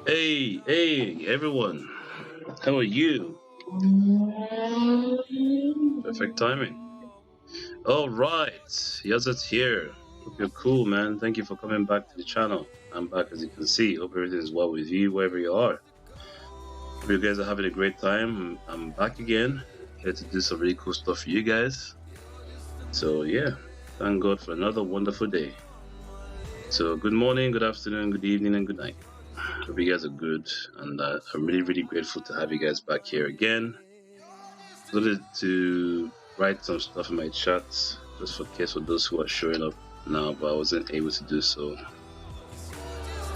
Hey, everyone. How are you? Perfect timing. All right, Yazat's here. Hope you're cool, man. Thank you for coming back to the channel. I'm back, as you can see. Hope everything is well with you, wherever you are. Hope you guys are having a great time. I'm back again, here to do some really cool stuff for you guys. So, yeah, thank God for another wonderful day. So, good morning, good afternoon, good evening, and good night. Hope you guys are good, and I'm really grateful to have you guys back here again. I wanted to write some stuff in my chat just for case for those who are showing up now, but I wasn't able to do so.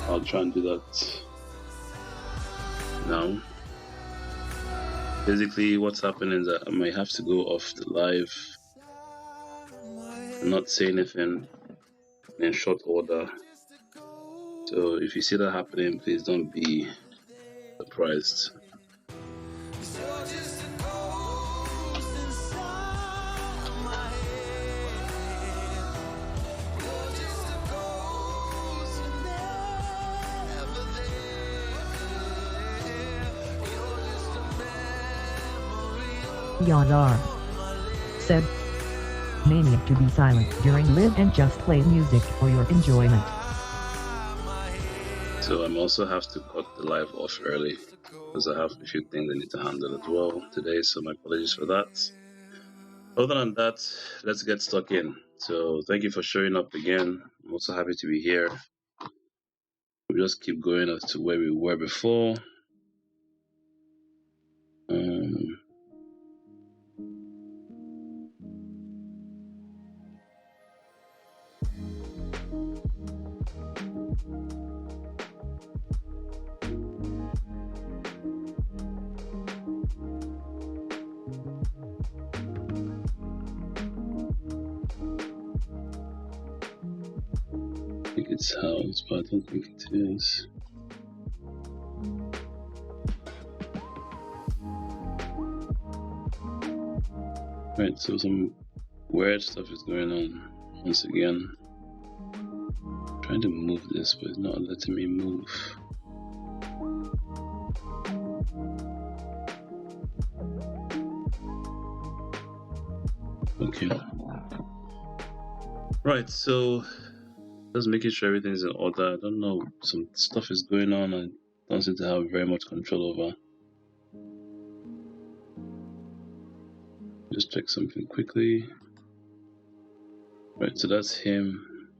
I'll try and do that now. Basically, what's happening is that I might have to go off the live and not say anything in short order. So if you see that happening, please don't be surprised. Yadar said, "Maniac to be silent during live and just play music for your enjoyment." So I also have to cut the live off early because I have a few things I need to handle as well today, so my apologies for that. Other than that, let's get stuck in. So thank you for showing up again. I'm also happy to be here. We'll just keep going as to where we were before. I think it's house, but I don't think it is. Right, so some weird stuff is going on once again. I'm trying to move this, but it's not letting me move. Okay. Right, so just making sure everything's in order. I don't know, some stuff is going on I don't seem to have very much control over. Just check something quickly. Right, so that's him.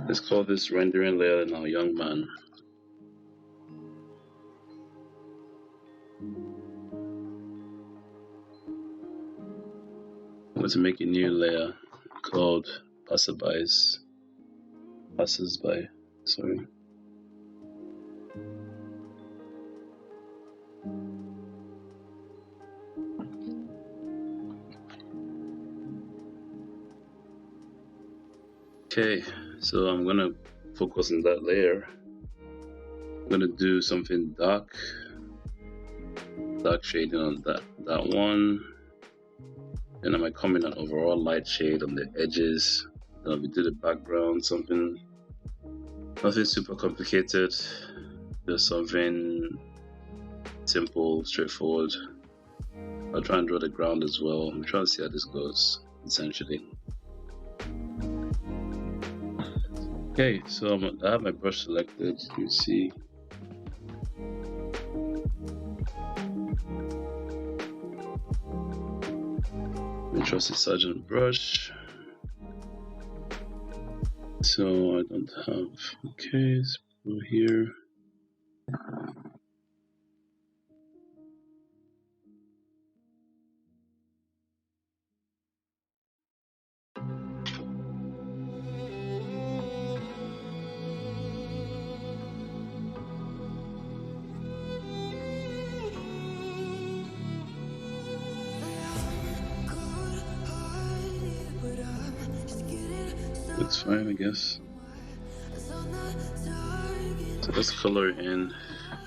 Let's call this rendering layer now young man. I'm going to make a new layer called passersby. Sorry. Okay, so I'm gonna focus on that layer. I'm gonna do something dark shading on that one. Then I might come in an overall light shade on the edges. Then I'll do the background, nothing super complicated, just something simple, straightforward. I'll try and draw the ground as well. I'm trying to see how this goes, essentially. Okay, so I have my brush selected. You can see. I trust the Sergeant brush. So I don't have. Okay, let's go here. Looks fine, I guess. So let's color in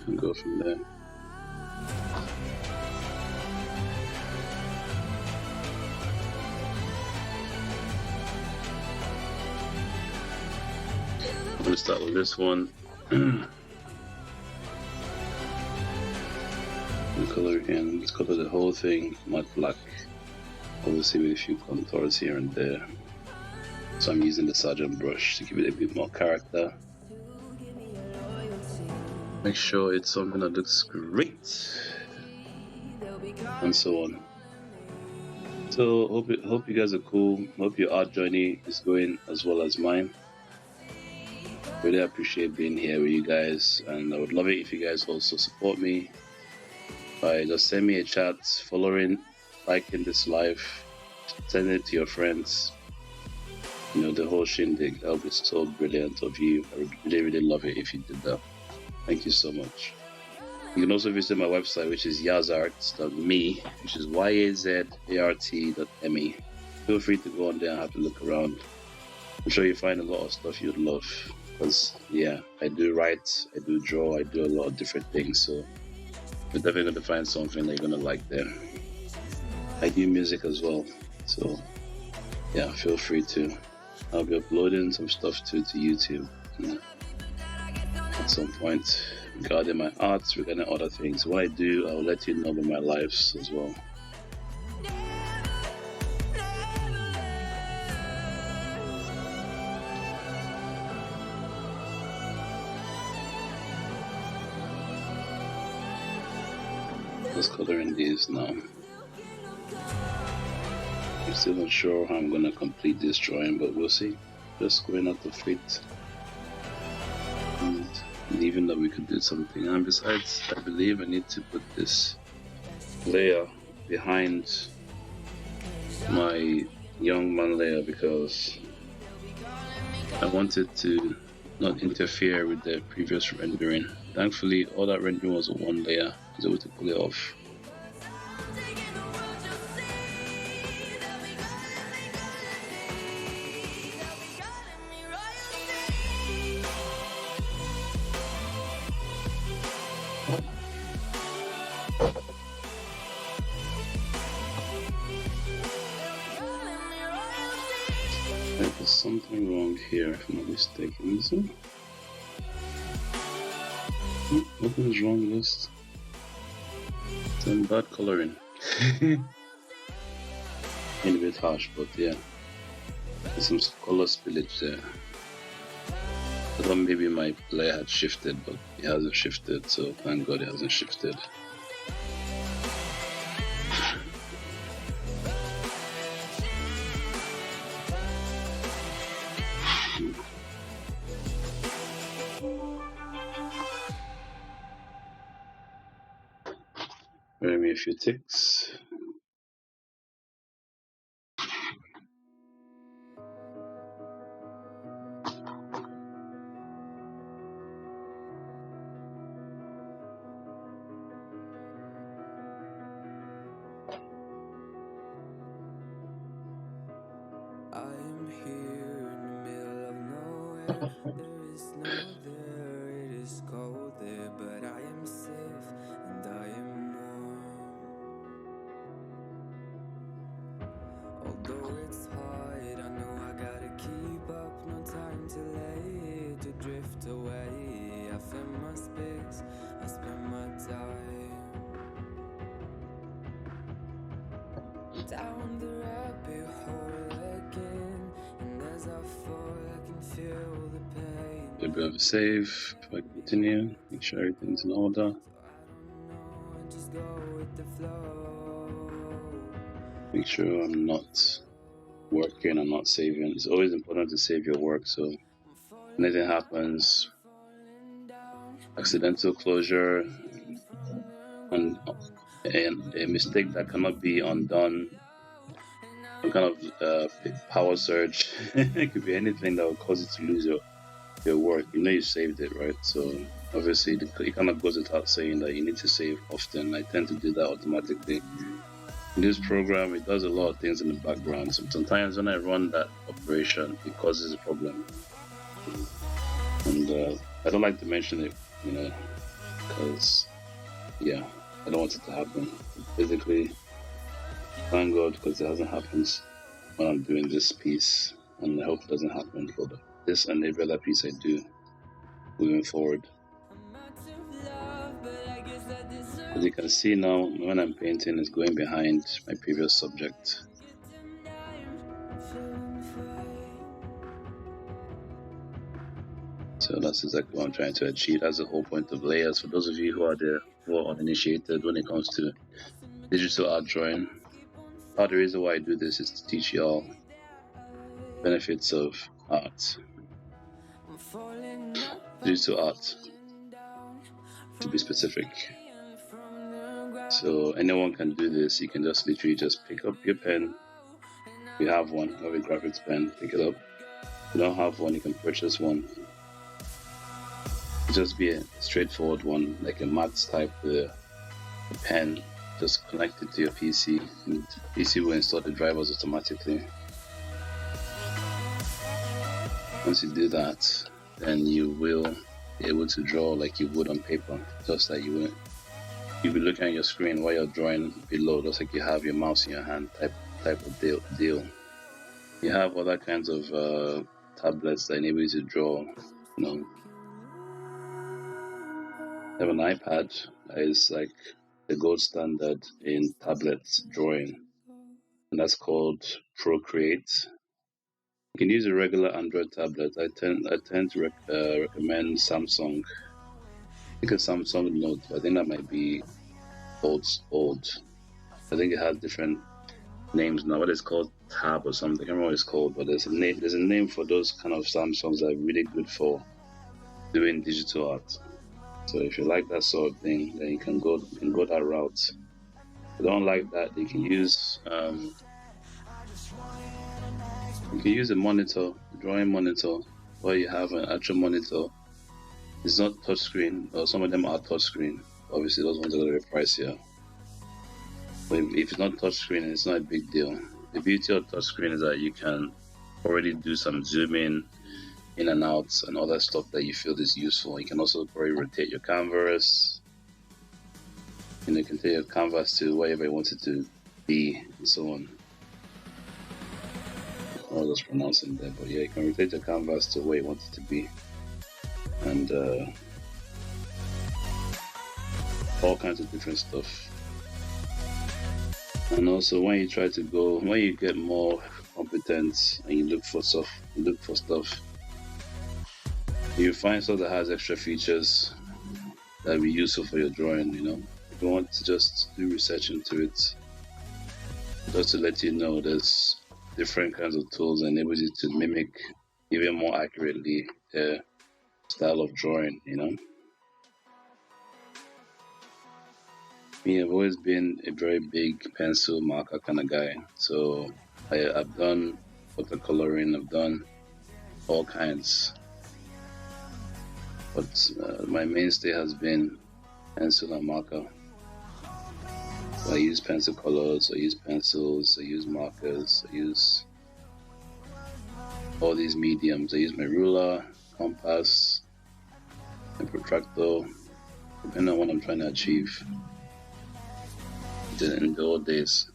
and go from there. I'm gonna start with this one. color in. Let's color the whole thing matte black. Obviously with a few contours here and there. So I'm using the Sergeant brush to give it a bit more character. Make sure it's something that looks great, and so on. So hope you guys are cool. Hope your art journey is going as well as mine. Really appreciate being here with you guys, and I would love it if you guys also support me by just send me a chat, following, liking this live, send it to your friends. You know, the whole shindig. That would be so brilliant of you. I would really love it if you did that. Thank you so much. You can also visit my website, which is yazart.me, which is yazart.me. Feel free to go on there and have a look around. I'm sure you find a lot of stuff you'd love. Because, yeah, I do write, I do draw, I do a lot of different things. So you're definitely going to find something that you're going to like there. I do music as well. So, yeah, feel free to. I'll be uploading some stuff too to YouTube. At some point regarding my arts, regarding other things. What I do, I'll let you know about my lives as well. Just coloring these now. I'm still not sure how I'm gonna complete this drawing, but we'll see. Just going out of it. And believing that we could do something. And besides, I believe I need to put this layer behind my young man layer because I wanted to not interfere with the previous rendering. Thankfully, all that rendering was on one layer. I was able to pull it off. There's something wrong here, if I'm not mistaken, is it? Nothing's wrong with this. Some bad coloring. A bit harsh, but yeah. There's some color spillage there. I thought maybe my layer had shifted, but it hasn't shifted, so thank God it hasn't shifted. Give me a few ticks. I'm here in the middle of nowhere. There is no there, it is cold there, but I am safe and I am warm. Although it's hard, I know I gotta keep up. No time to lay to drift away. I find my space, I spend my time down the rabbit hole again, and as I fall I can feel the pain. A bit of a save if I continue, make sure everything's in order. So I don't know, I just go with the flow. Make sure I'm not working, I'm not saving. It's always important to save your work, so if anything happens, accidental closure, and a mistake that cannot be undone, some kind of power surge, it could be anything that will cause you to lose your work. You know you saved it, right? So obviously it kind of goes without saying that you need to save often. I tend to do that automatically. In this program, it does a lot of things in the background. Sometimes when I run that operation, it causes a problem. And I don't like to mention it, you know, because, yeah, I don't want it to happen. Basically, thank God, because it hasn't happened when I'm doing this piece, and I hope it doesn't happen for this and every other piece I do moving forward. As you can see now, when I'm painting, it's going behind my previous subject. So that's exactly what I'm trying to achieve. That's the whole point of layers. For those of you who are uninitiated when it comes to digital art drawing, part of the reason why I do this is to teach you all benefits of art, digital art, to be specific. So anyone can do this. You can just literally just pick up your pen. If you have one, you have a graphics pen, pick it up. If you don't have one, you can purchase one. Just be a straightforward one, like a max type pen. Just connect it to your PC, and PC will install the drivers automatically. Once you do that, then you will be able to draw like you would on paper, just like you would. You'll be looking at your screen while you're drawing below, just like you have your mouse in your hand, type of deal. You have other kinds of tablets that enable you to draw. You have an iPad that is like the gold standard in tablet drawing, and that's called Procreate. You can use a regular Android tablet. I tend to recommend Samsung. I think a Samsung Note. I think that might be old. I think it has different names now. What it's called, Tab or something. I can't remember what it's called, but there's a name. There's a name for those kind of Samsungs that are really good for doing digital art. So if you like that sort of thing, then you can go that route. If you don't like that, you can use a monitor, a drawing monitor, or you have an actual monitor. It's not touchscreen, or some of them are touchscreen. Obviously, those ones are going to be pricier. But if it's not touchscreen, it's not a big deal. The beauty of touchscreen is that you can already do some zooming in and out and other stuff that you feel is useful. You can also probably rotate your canvas. You can take your canvas to wherever you want it to be, and so on. I was just pronouncing that, but yeah, you can rotate your canvas to where you want it to be, and all kinds of different stuff. And also, when you get more competent and you look for stuff, you find stuff that has extra features that will be useful for your drawing. If you want to just do research into it, just to let you know, there's different kinds of tools that enable you to mimic even more accurately the style of drawing. Me, I've always been a very big pencil marker kind of guy. So I've done watercoloring, I've done all kinds. But my mainstay has been pencil and marker. So I use pencil colors, I use pencils, I use markers, I use all these mediums. I use my ruler, compass, and protractor, depending on what I'm trying to achieve. In the old days.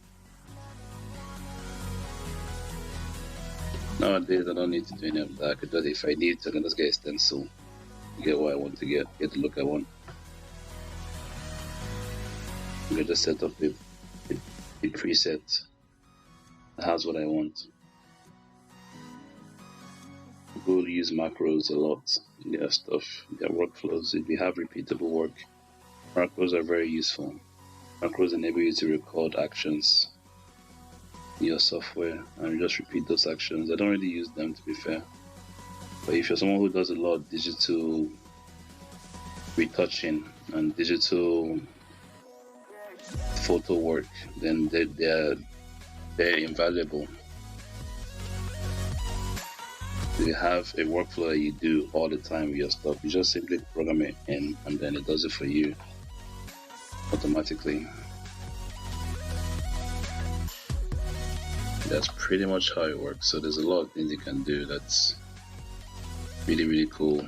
Nowadays, I don't need to do any of that. If I need to, I can just get a stencil, get what I want to get the look I want. I can just set up a preset that has what I want. People use macros a lot in their stuff, in their workflows. If you have repeatable work, macros are very useful. Macros enable you to record actions in your software and you just repeat those actions. I don't really use them, to be fair. But if you're someone who does a lot of digital retouching and digital photo work, then they're invaluable. You have a workflow that you do all the time with your stuff. You just simply program it in and then it does it for you automatically. That's pretty much how it works. So there's a lot of things you can do that's really, really cool.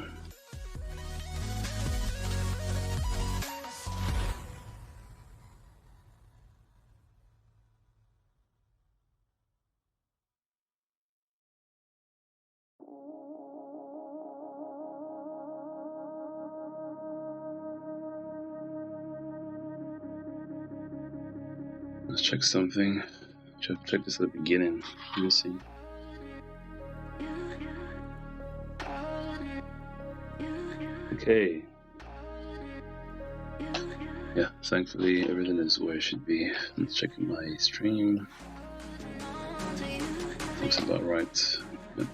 Let's check something. Check this at the beginning. Let me see. Okay. Yeah, thankfully everything is where it should be. I'm checking my stream. Looks about right. Yep.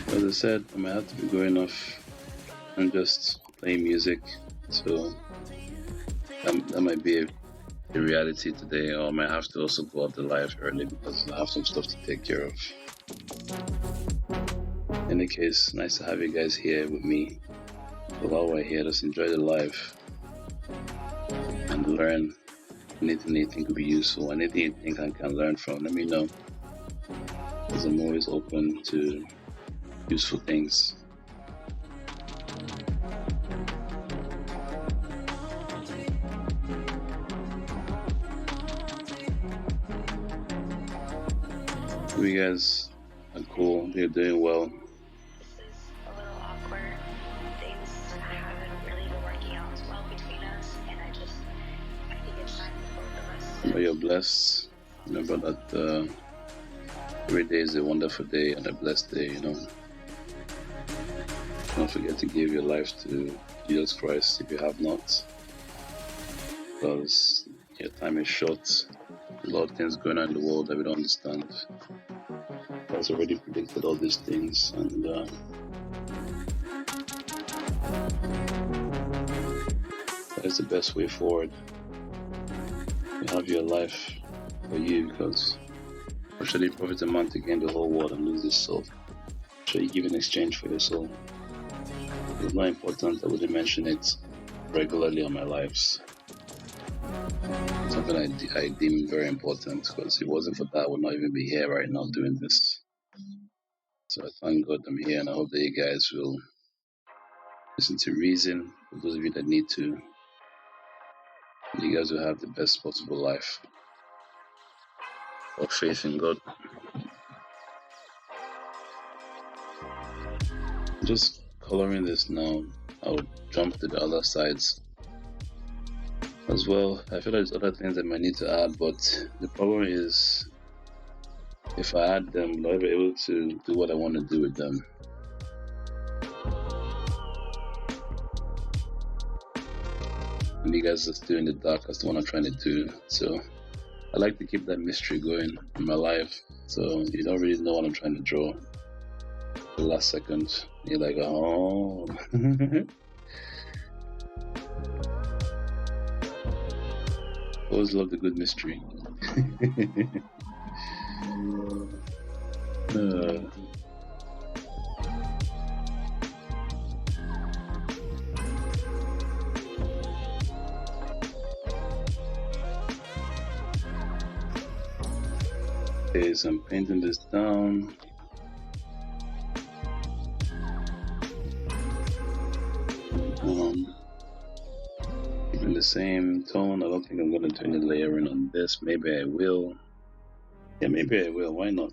As I said, I might have to be going off and just playing music, so that might be a reality today, or I might have to also go out the live early because I have some stuff to take care of. In any case, nice to have you guys here with me. So while we're here, just enjoy the live and learn anything you think will be useful, anything you think I can learn from, let me know, because I'm always open to useful things. You guys are cool, you're doing well. Remember you're blessed. Remember that every day is a wonderful day and a blessed day, you know. Don't forget to give your life to Jesus Christ if you have not, because your time is short. A lot of things going on in the world that we don't understand. God's already predicted all these things, and that is the best way forward. You have your life for you, because what should it profit a man to gain the whole world and lose his soul? Should you give in exchange for your soul? It's not important. I wouldn't mention it regularly on my lives. Something I deem very important, because if it wasn't for that, I would not even be here right now doing this. So I thank God I'm here, and I hope that you guys will listen to reason. For those of you that need to, you guys will have the best possible life of faith in God. Just coloring this now, I'll jump to the other sides as well. I feel like there's other things I might need to add, but the problem is if I add them, I'm not able to do what I want to do with them. And you guys are still in the dark as to what I'm trying to do. So I like to keep that mystery going in my life, so you don't really know what I'm trying to draw. The last second, you're like, oh. Always love the good mystery. Okay, so I'm painting this down. Keeping the same tone. I don't think I'm gonna do any layering on this. Maybe I will. Yeah, maybe I will. Why not?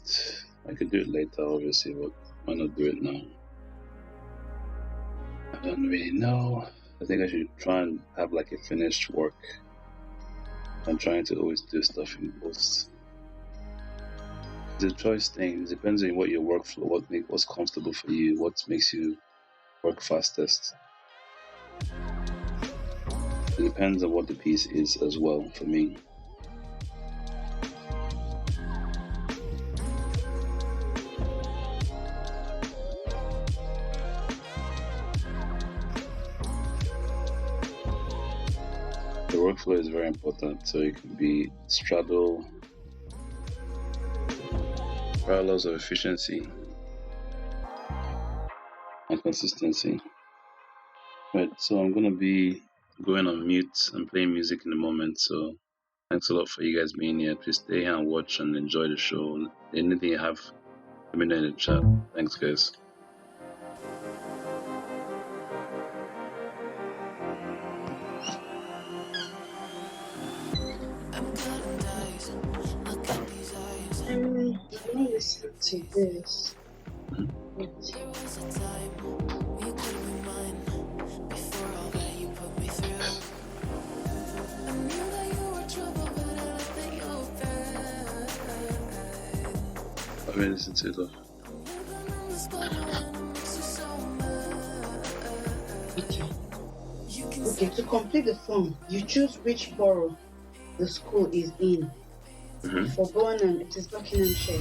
I could do it later, obviously, but why not do it now? I don't really know. I think I should try and have like a finished work. I'm trying to always do stuff in post. It's a choice thing. It depends on what your workflow, what's comfortable for you, what makes you work fastest. It depends on what the piece is as well for me. The workflow is very important, so it can be straddle, parallels of efficiency and consistency. Right, so I'm gonna be going on mute and playing music in a moment, so thanks a lot for you guys being here. Please stay here and watch and enjoy the show. Anything you have, let me know in the chat. Thanks, guys. Let me listen to this. I mean, listen to it. Okay. Okay, to complete the form, you choose which borough the school is in. Mm-hmm. For Bonham, it is Buckinghamshire.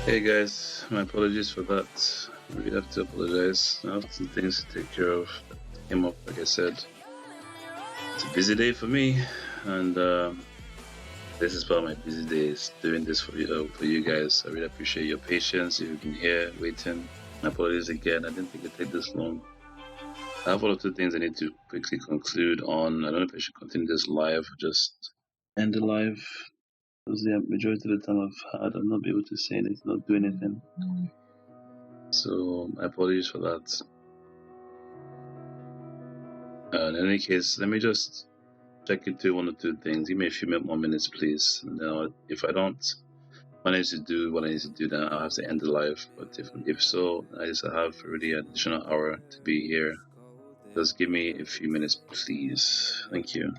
Hey guys, my apologies for that. We have to apologize. I have some things to take care of that came up, like I said. It's a busy day for me, and this is part of my busy days doing this for you guys. I really appreciate your patience. You've been here waiting. My apologies again. I didn't think it'd take this long. I have one or two things I need to quickly conclude on. I don't know if I should continue this live or just end the live. Because the majority of the time I've not been able to say anything, not do anything. So my apologies for that. In any case, let me just check into one or two things. Give me a few more minutes, please. And then if I don't manage to do what I need to do, then I'll have to end the live. But if so, I just have already an additional hour to be here. Just give me a few minutes, please. Thank you.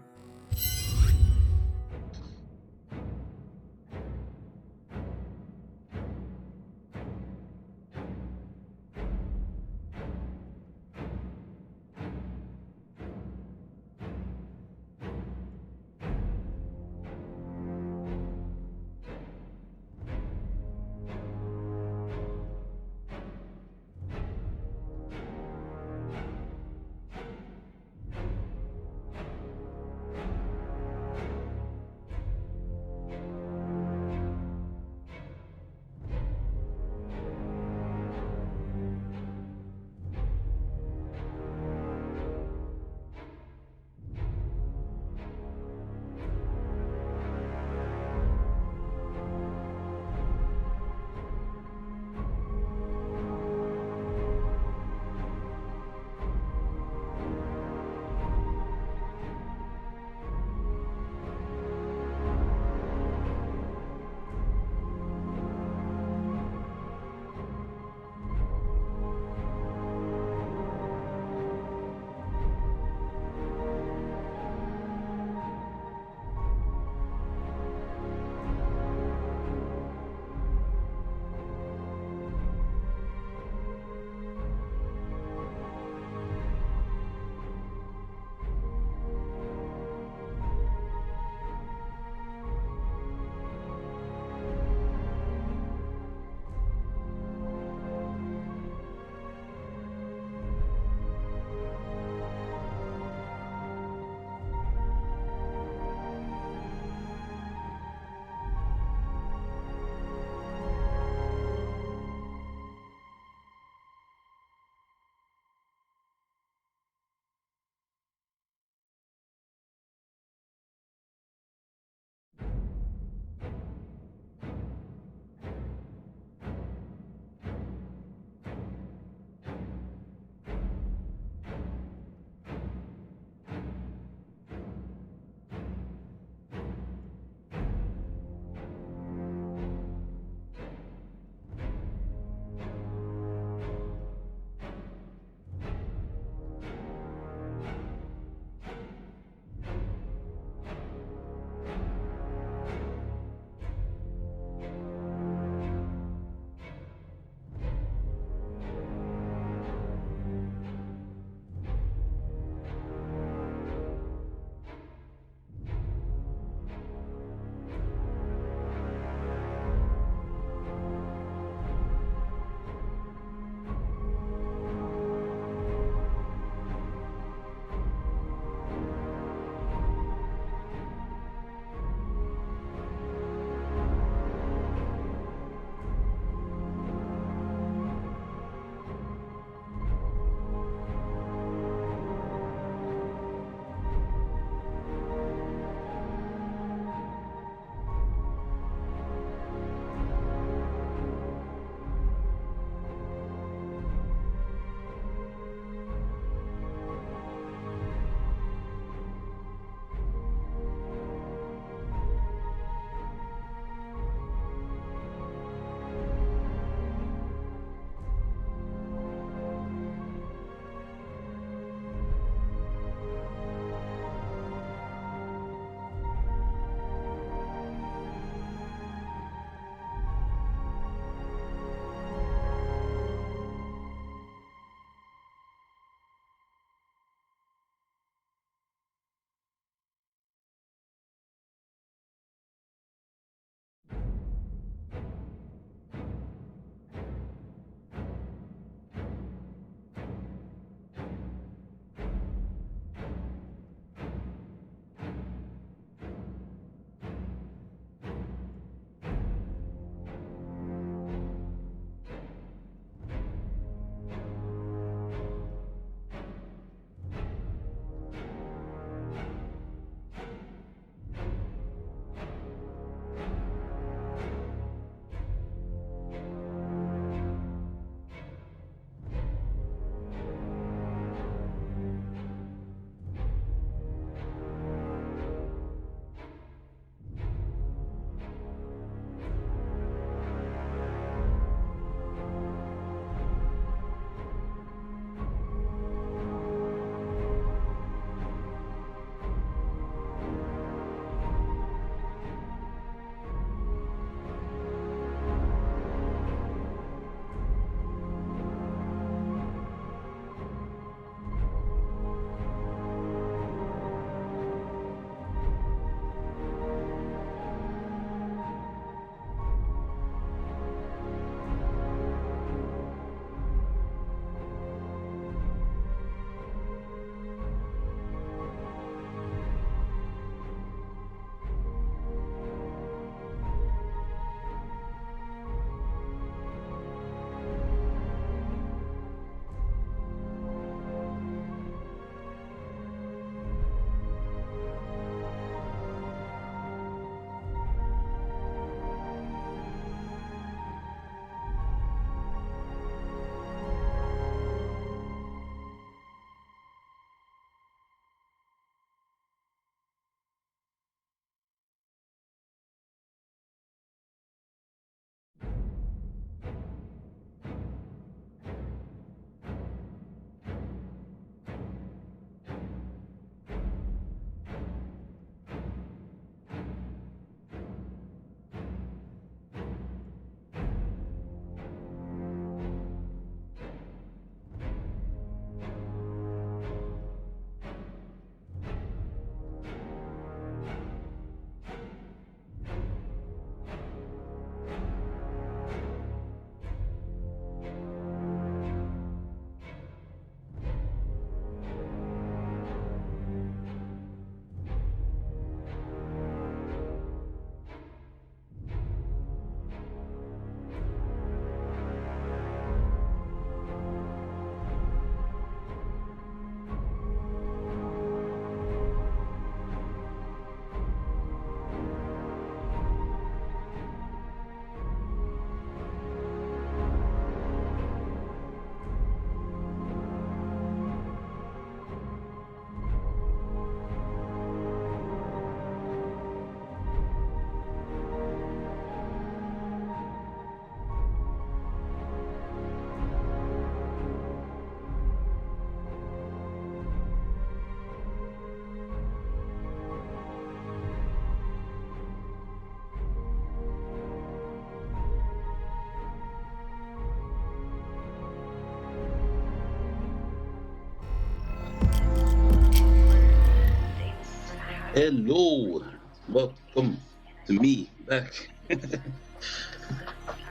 Hello, welcome to me back.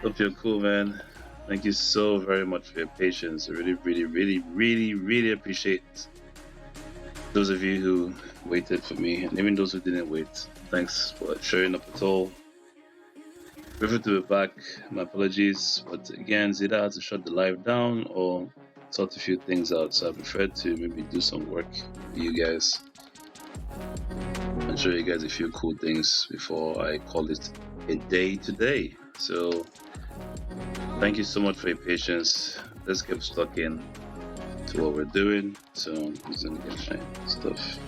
Hope you're cool, man. Thank you so very much for your patience. I really, really, really, really, really appreciate those of you who waited for me, and even those who didn't wait. Thanks for showing up at all. Grateful to be back. My apologies, but again, Zida had to shut the live down or sort a few things out, so I preferred to maybe do some work for you guys and show you guys a few cool things before I call it a day today. So thank you so much for your patience. Let's get stuck in to what we're doing. So I'm just gonna get stuff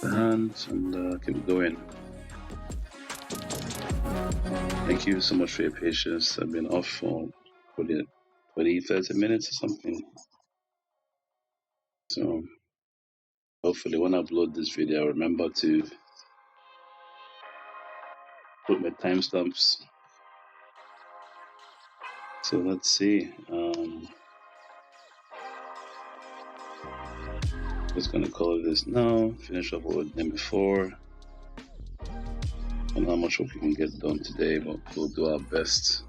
in the hand and keep going. Thank you so much for your patience. I've been off for 20, 30 minutes or something. So hopefully when I upload this video, I'll remember to put my timestamps. So let's see. Just gonna call this now. Finish up what we've done before. I don't know how much work we can get done today, but we'll do our best.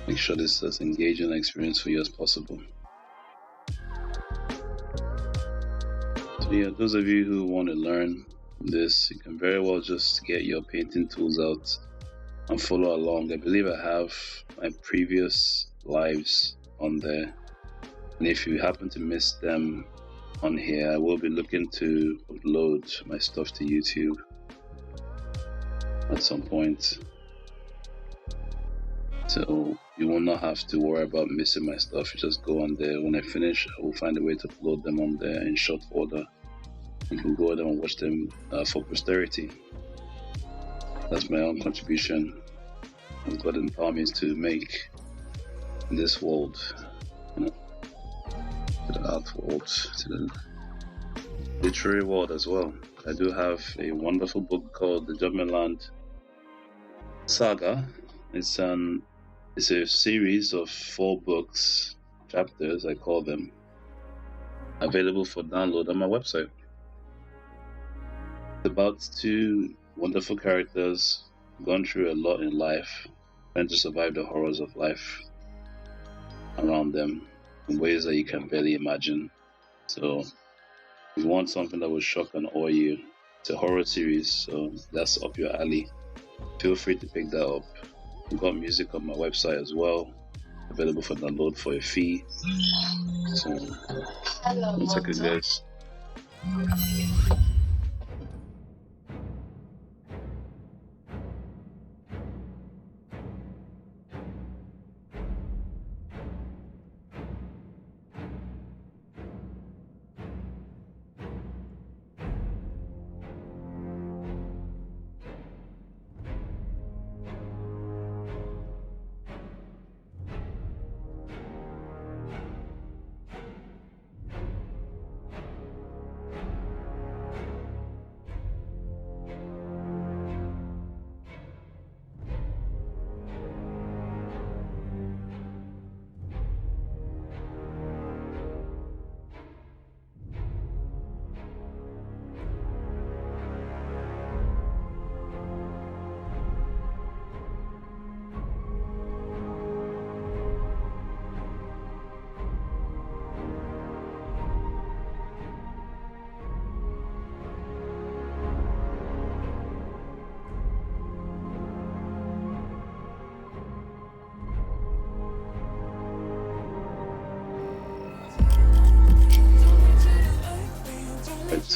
Make sure this is as engaging an experience for you as possible. So yeah, those of you who want to learn this, you can very well just get your painting tools out and follow along. I believe I have my previous lives on there, and if you happen to miss them on here, I will be looking to upload my stuff to YouTube at some point, so you will not have to worry about missing my stuff. You just go on there. When I finish, I will find a way to upload them on there in short order. You can go there and watch them for posterity. That's my own contribution that God empowered me to make in this world, to the art world, to the literary world as well. I do have a wonderful book called The Judgment Saga. It's a series of 4 books, chapters I call them, available for download on my website. It's about 2 wonderful characters gone through a lot in life, trying to survive the horrors of life around them in ways that you can barely imagine. So if you want something that will shock and awe you, it's a horror series, so that's up your alley. Feel free to pick that up. I've got music on my website as well, available for download for a fee. So, one second, guys.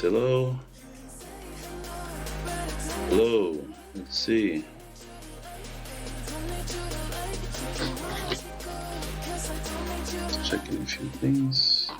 Hello. Hello. Let's see. Just checking a few things.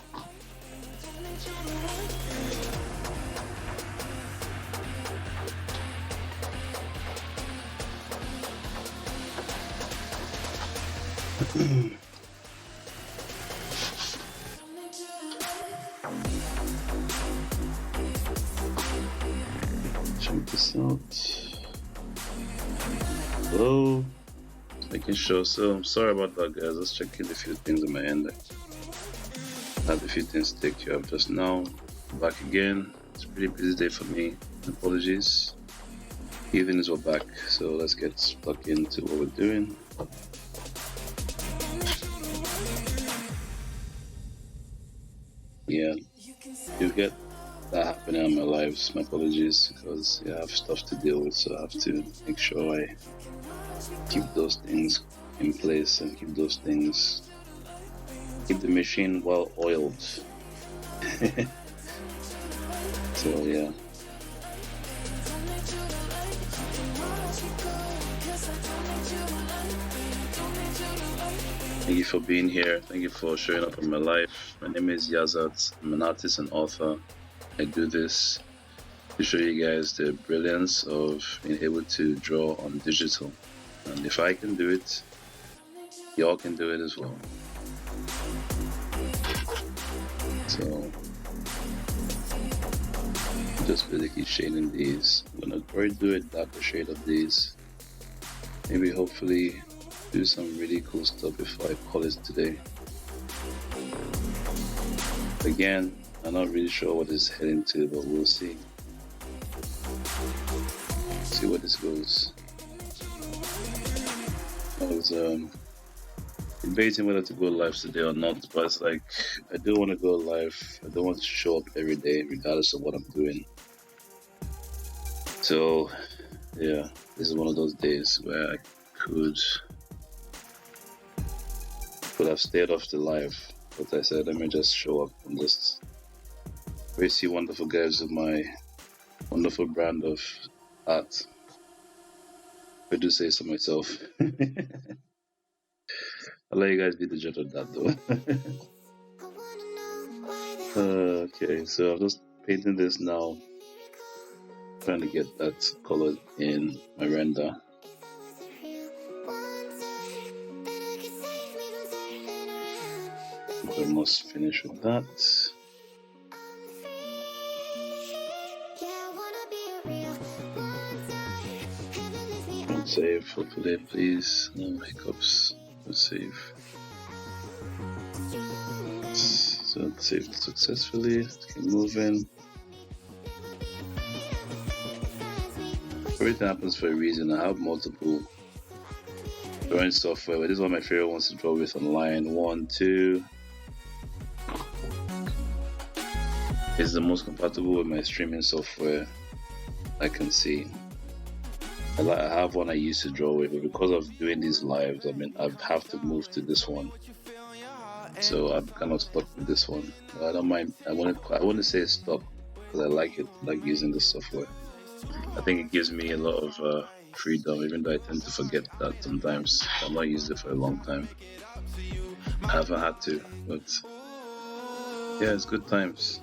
Check this out. Hello. Making sure. So I'm sorry about that, guys. Let's check in a few things on my end. I had a few things to take care of just now. Back again. It's a pretty busy day for me. Apologies. Evenings we're back, so let's get stuck into what we're doing. Yeah, you get that happening in my lives. My apologies, because I have stuff to deal with, so I have to make sure I keep those things in place and keep the machine well oiled. So yeah. Thank you for being here. Thank you for showing up in my life. My name is Yazat. I'm an artist and author. I do this to show you guys the brilliance of being able to draw on digital. And if I can do it, y'all can do it as well. So just basically shading these. I'm gonna probably do a darker shade of these. Maybe hopefully do some really cool stuff before I call it today. Again, I'm not really sure what it's heading to, but we'll see. See where this goes. I was debating whether to go live today or not, but it's like I do want to go live. I don't want to show up every day regardless of what I'm doing. So yeah, this is one of those days where I could have stayed off the live, but I said let me just show up and just raise you wonderful guys with my wonderful brand of art. I do say so myself. I'll let you guys be the judge of that though. Okay, so I'm just painting this now, trying to get that color in my render. I must finish with that. Don't save, hopefully, please. No hiccups. Let's save. So it's saved successfully. Let's keep moving. Everything happens for a reason. I have multiple drawing software, but this is one of my favorite ones to draw with online. 1, 2. It's the most compatible with my streaming software I can see. I have one I used to draw with, but because of doing these lives, I have to move to this one. So I'm kind of stuck with this one. But I don't mind. I want to say stuck because I like it. I like using the software. I think it gives me a lot of freedom, even though I tend to forget that sometimes. I've not used it for a long time. I haven't had to, but yeah, it's good times.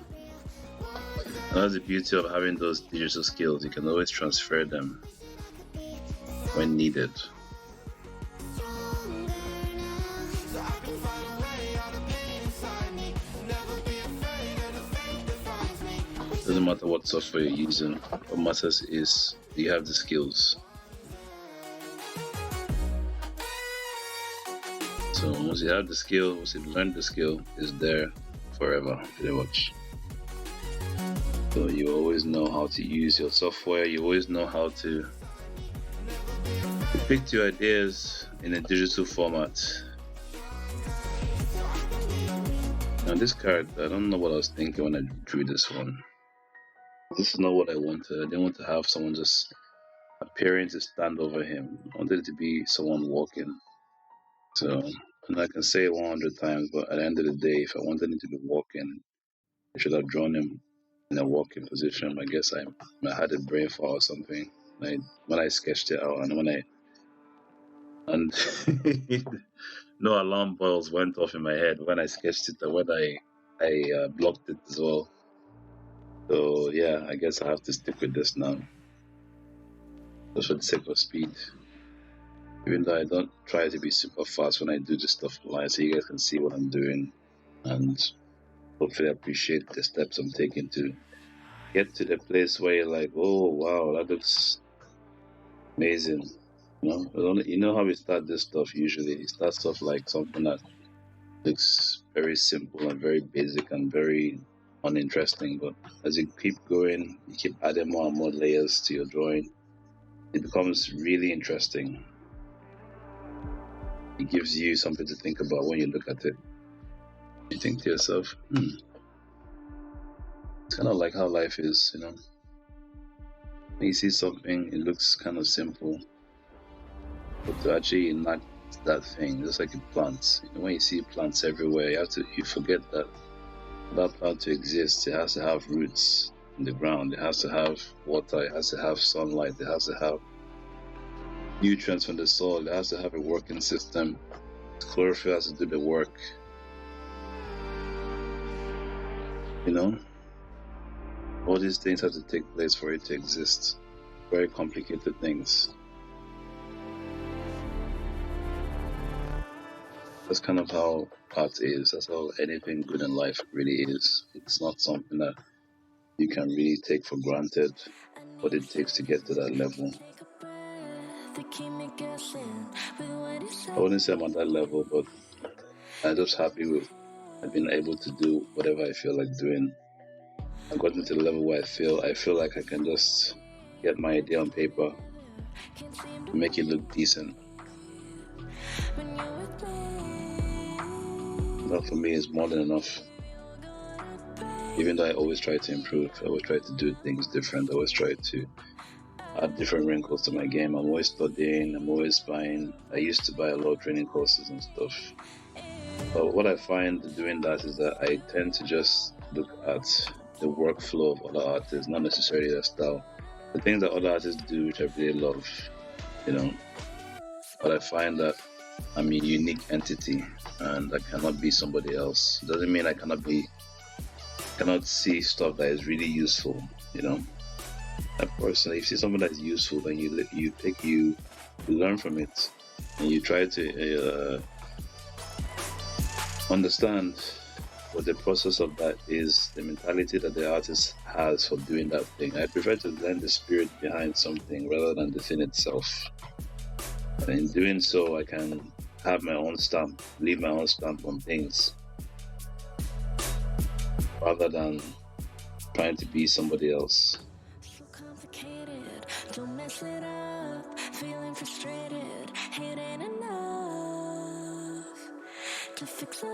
And that's the beauty of having those digital skills. You can always transfer them when needed. Doesn't matter what software you're using. What matters is you have the skills. So once you have the skill, once you've learned the skill, it's there forever, pretty much. So you always know how to use your software. You always know how to depict your ideas in a digital format. Now this card, I don't know what I was thinking when I drew this one. This is not what I wanted. I didn't want to have someone just appearing to stand over him. I wanted it to be someone walking. So, and I can say it 100 times, but at the end of the day, if I wanted him to be walking, I should have drawn him in a walking position. I guess I had a brain fart or something. When I sketched it out, and no alarm bells went off in my head when I sketched it, and when I blocked it as well. So yeah, I guess I have to stick with this now, just for the sake of speed. Even though I don't try to be super fast when I do this stuff online, so you guys can see what I'm doing and hopefully appreciate the steps I'm taking to get to the place where you're like, oh wow, that looks amazing. You know how we start this stuff usually. It starts off like something that looks very simple and very basic and very uninteresting. But as you keep going, you keep adding more and more layers to your drawing, it becomes really interesting. It gives you something to think about when you look at it. You think to yourself, it's kind of like how life is, you know. When you see something, it looks kind of simple, but to actually enact that thing, just like in plants. You know, when you see plants everywhere, you forget that for that plant to exist, it has to have roots in the ground, it has to have water, it has to have sunlight, it has to have nutrients from the soil, it has to have a working system. Chlorophyll has to do the work. You know, all these things have to take place for it to exist. Very complicated things. That's kind of how art is. That's how anything good in life really is. It's not something that you can really take for granted what it takes to get to that level. I wouldn't say I'm at that level, but I'm just happy with I've been able to do whatever I feel like doing. I've gotten to the level where I feel like I can just get my idea on paper, make it look decent. That for me is more than enough. Even though I always try to improve, I always try to do things different, I always try to add different wrinkles to my game. I'm always studying, I'm always buying. I used to buy a lot of training courses and stuff. But what I find doing that is that I tend to just look at the workflow of other artists, not necessarily their style. The things that other artists do, which I really love, you know. But I find that I'm a unique entity and I cannot be somebody else. It doesn't mean I cannot see stuff that is really useful, you know. Of course, if you see something that is useful, then you learn from it and you try to understand what the process of that is, the mentality that the artist has for doing that thing. I prefer to learn the spirit behind something rather than the thing itself. And in doing so, I can have my own stamp, leave my own stamp on things, rather than trying to be somebody else. Don't mess it up, feeling frustrated, it ain't enough to fix it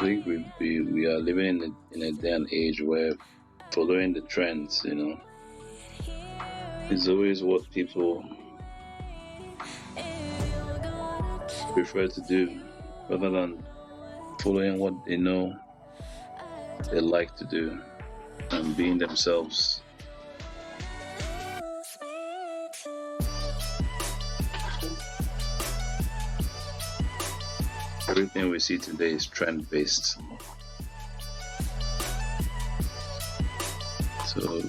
I think we are living in a day and age where following the trends, you know, is always what people prefer to do, rather than following what they know they like to do and being themselves. Everything we see today is trend-based. So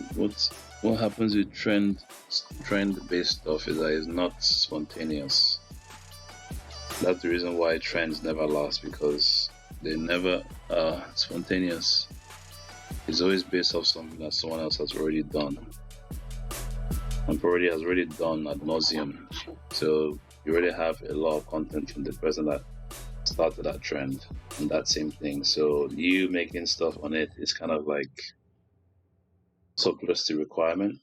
what happens with trend-based stuff is that it's not spontaneous. That's the reason why trends never last, because they never are spontaneous. It's always based off something that someone else has already done and probably has already done ad nauseum. So you already have a lot of content from the person that started that trend and that same thing. So you making stuff on it is kind of like surplus to requirement.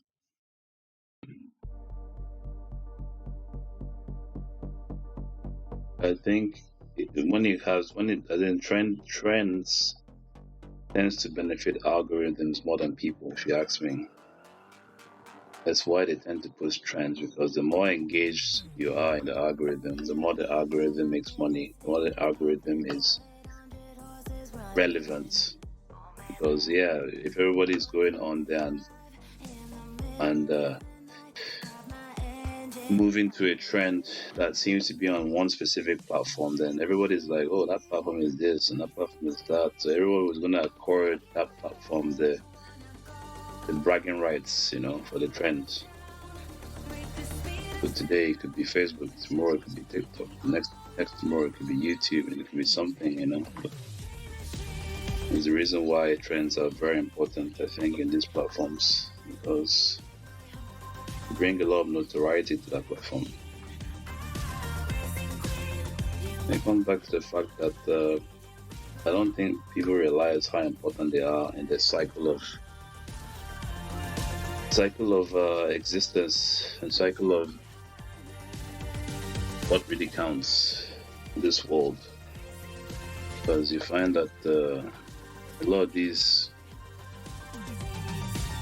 I think trends tends to benefit algorithms more than people, if you ask me. That's why they tend to push trends, because the more engaged you are in the algorithm, the more the algorithm makes money, the more the algorithm is relevant. Because if everybody is going on there and moving to a trend that seems to be on one specific platform, then everybody's like, oh, that platform is this and that platform is that. So everyone was going to accord that platform the bragging rights, you know, for the trends. So today it could be Facebook, tomorrow it could be TikTok, next tomorrow it could be YouTube, and it could be something, you know. But there's a reason why trends are very important, I think, in these platforms, because bring a lot of notoriety to that platform. It comes back to the fact that I don't think people realize how important they are in the cycle of existence and cycle of what really counts in this world. Because you find that a lot of these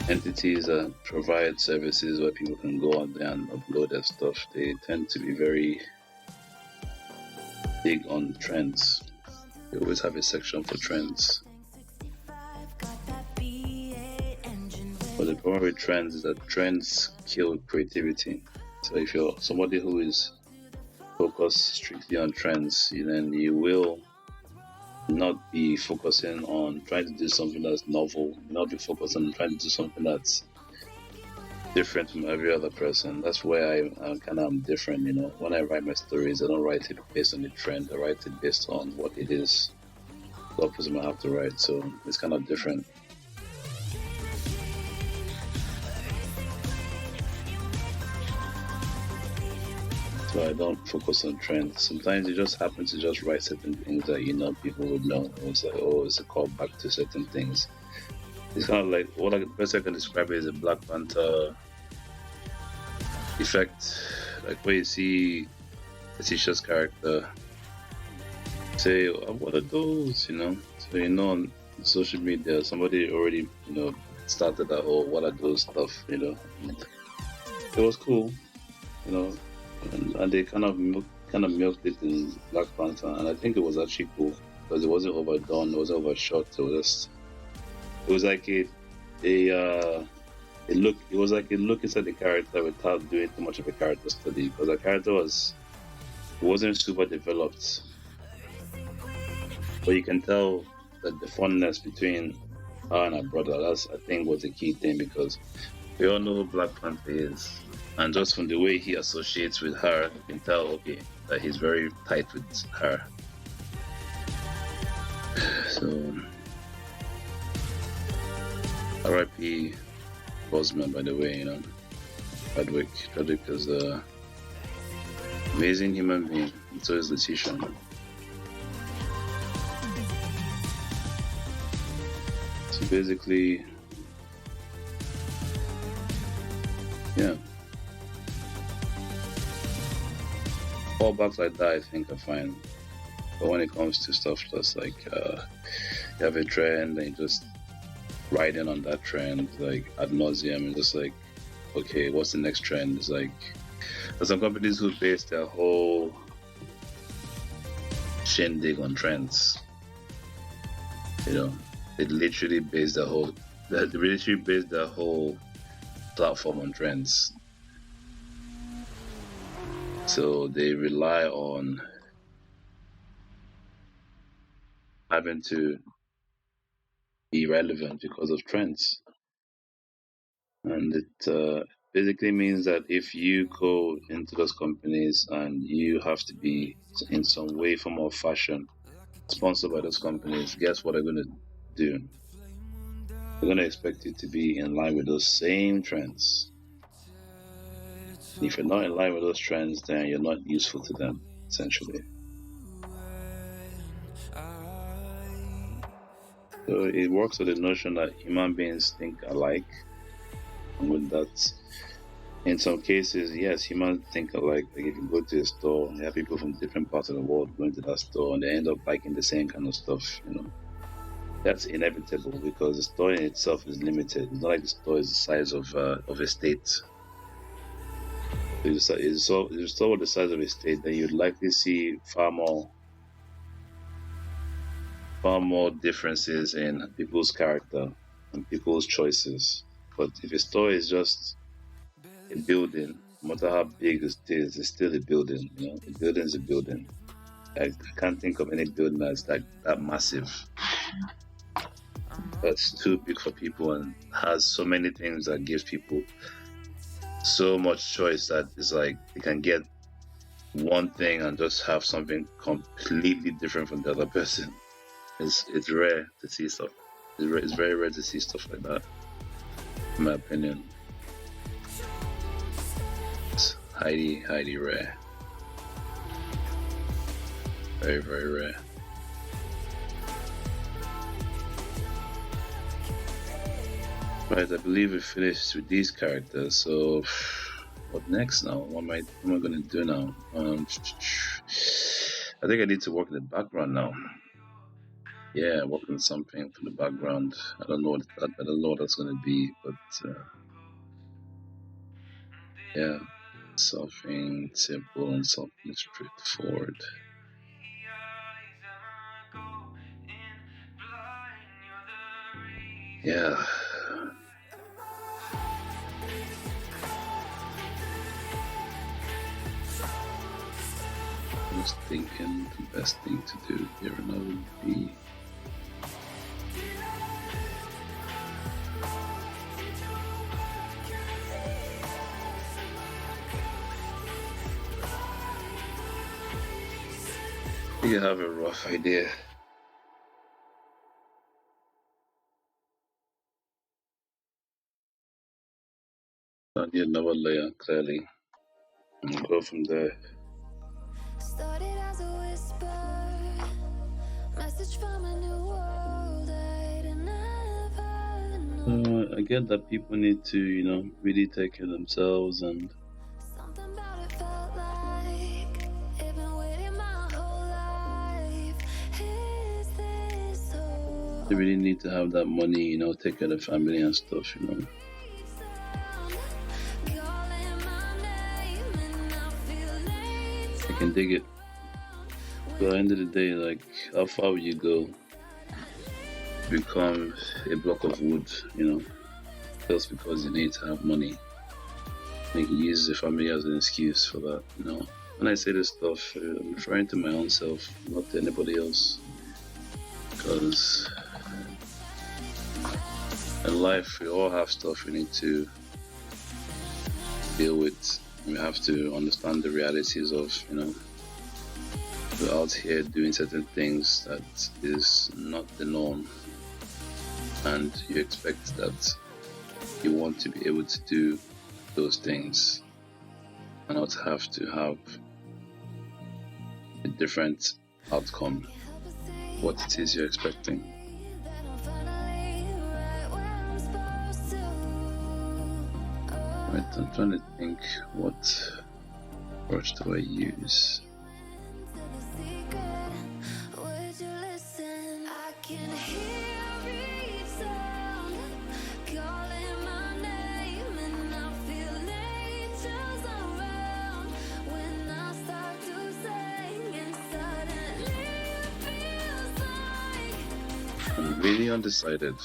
entities that provide services where people can go out there and upload their stuff, they tend to be very big on trends. They always have a section for trends. But the problem with trends is that trends kill creativity. So if you're somebody who is focused strictly on trends, then you will not be focusing on trying to do something that's novel, not be focused on trying to do something that's different from every other person. That's where I kind of am different, you know. When I write my stories, I don't write it based on the trend, I write it based on what it is the opposite I have to write, so it's kind of different. So I don't focus on trends. Sometimes you just happen to just write certain things that you know people would know. It's like, oh, it's a callback to certain things. It's kind of like, the best I can describe it is a Black Panther effect. Like where you see Letitia's character say, oh, what are those, you know? So you know on social media, somebody already, you know, started that whole what are those stuff, you know? And it was cool, you know, and they kind of milked it in Black Panther, and I think it was actually cool because it wasn't overdone, it wasn't overshot. It was like a look inside the character without doing too much of a character study, because the character wasn't super developed, but you can tell that the fondness between her and her brother, that's I think was the key thing, because we all know who Black Panther is. And just from the way he associates with her, you can tell, okay, that he's very tight with her. So, R.I.P. Bosman, by the way, you know. Chadwick is an amazing human being, and so is Letitia. So basically, yeah. Fallbacks like that I think are fine, but when it comes to stuff just like you have a trend and you just ride in on that trend like ad nauseum and just like, okay, what's the next trend? It's like there's some companies who base their whole shindig on trends, you know. They literally base their whole platform on trends. So they rely on having to be relevant because of trends. And it basically means that if you go into those companies and you have to be in some way, form or fashion sponsored by those companies, guess what they're going to do? They're going to expect you to be in line with those same trends. If you're not in line with those trends, then you're not useful to them, essentially. So it works with the notion that human beings think alike. And with that, in some cases, yes, humans think alike. Like if you go to a store, you have people from different parts of the world going to that store and they end up liking the same kind of stuff, you know. That's inevitable because the store in itself is limited. It's not like the store is the size of a state. If you saw the size of a state, then you'd likely see far more differences in people's character and people's choices. But if a store is just a building, no matter how big it is, it's still a building. You know, a building is a building. I can't think of any building that's like that massive. That's too big for people and has so many things that gives people so much choice that it's like they can get one thing and just have something completely different from the other person. It's rare to see stuff. It's very rare to see stuff like that, in my opinion. It's highly rare. Very, very rare. Right, I believe we finished with these characters, so what next now? What am I gonna do now? I think I need to work in the background now. Yeah, work on something for the background. I don't know what that's gonna be, but yeah, something simple and something straightforward. Yeah. I was thinking the best thing to do here now would be I think I have a rough idea. I need another layer, clearly. And go from there. Started as a whisper, message from a new world I'd never known. I get that people need to, really take care of themselves, and Something about it felt like it'd been waiting my whole life. Is this so? they really need to have that money, take care of the family and stuff. Calling my name and I feel late. I can dig it. But at the end of the day, like, how far will you go? Become a block of wood, just because you need to have money. You can use the family as an excuse for that, When I say this stuff, I'm referring to my own self, not to anybody else. Because in life, we all have stuff we need to deal with. We have to understand the realities of, we're out here doing certain things that is not the norm. And you expect that you want to be able to do those things and not have to have a different outcome, what it is you're expecting. Right, I'm trying to think, what brush do I use? I'm really undecided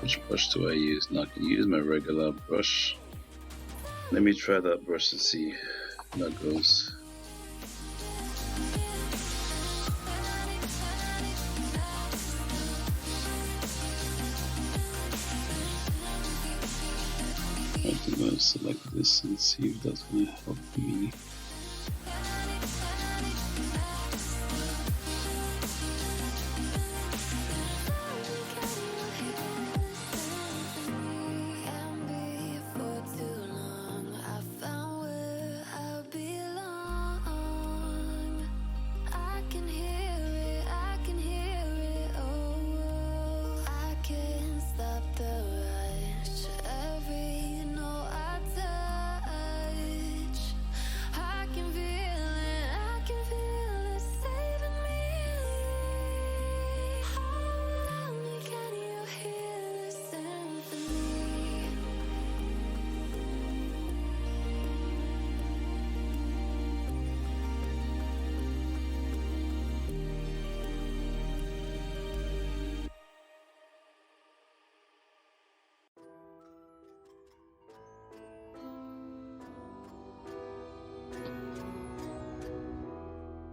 which brush do I use. Now I can use my regular brush. Let me try that brush to see how that goes. I'm going to select this and see if that's going to help me.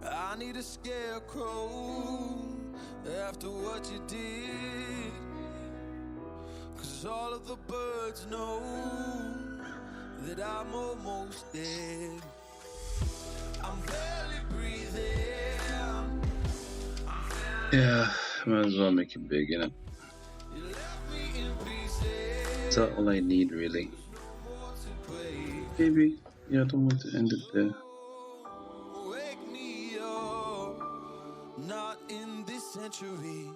I need a scarecrow after what you did, 'cause all of the birds know that I'm almost dead. I'm barely breathing. Yeah, might as well make it big, You left me in pieces. Is that all I need, really? No more to play. Maybe. Yeah, I don't want to end it there. Wake me up not in this century.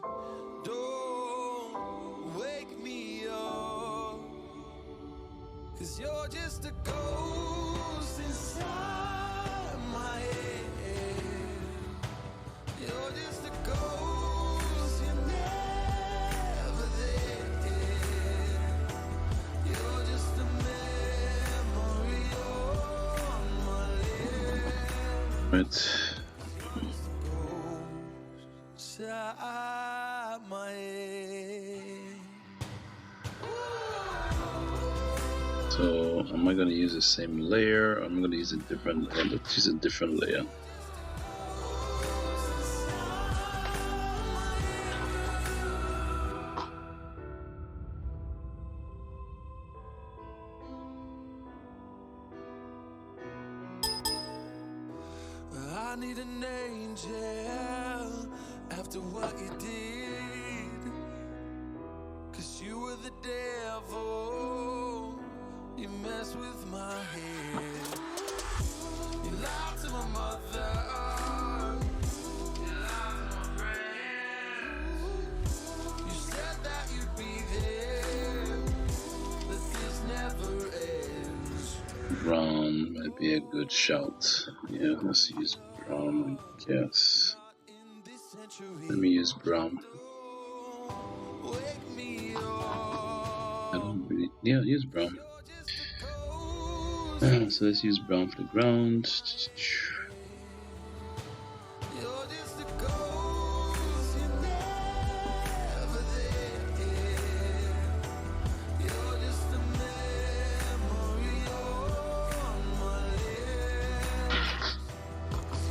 Don't wake me up, 'cause you're just a ghost inside my head. You're just a ghost, you're never there. You're just a memory on my lips. Right. Inside my head. So am I gonna use the same layer? I'm gonna use a different layer. Let's use a different layer. I need an angel after what you did, 'cause you were the devil. You mess with my head. You lied to my mother. You lied to my friends. You said that you'd be there, but this never ends. Brown might be a good shout. Yeah, let's use brown, I guess. Let me use brown. Wake me up. I don't really. Yeah, use brown. So let's use brown for the ground. You're just a ghost, you're never there. You're just a memory on my lips.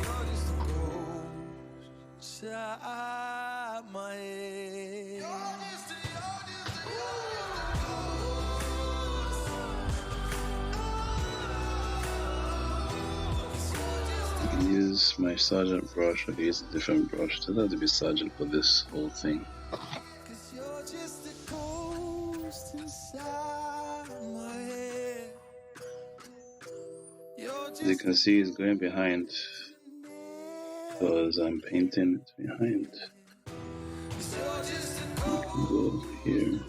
You're just a ghost inside my head. You're just a I can use my sergeant brush. I can use a different brush. It doesn't have to be sergeant for this whole thing. 'Cause you're just a ghost inside my head. You're As you just can see, it's going behind because I'm painting it behind. you're just a I can go over here.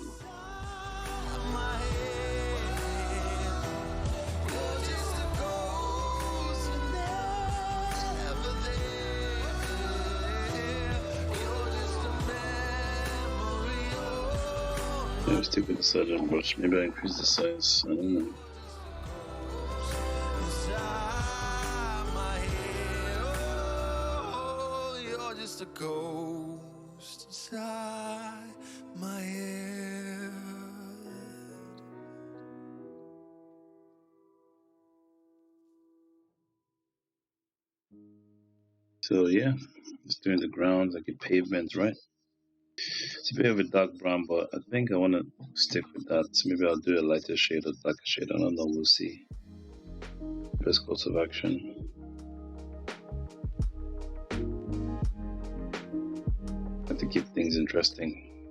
my head. You're just a ghost, you're never there. You're just a memory on I'll stick with the sergeant brush. Maybe I increase the size. I don't know. inside my head. Oh, you're just a ghost inside my head. So yeah, just doing the ground like a pavement, right? It's a bit of a dark brown, but I think I want to stick with that. Maybe I'll do a lighter shade or darker shade. I don't know. We'll see. First course of action. I have to keep things interesting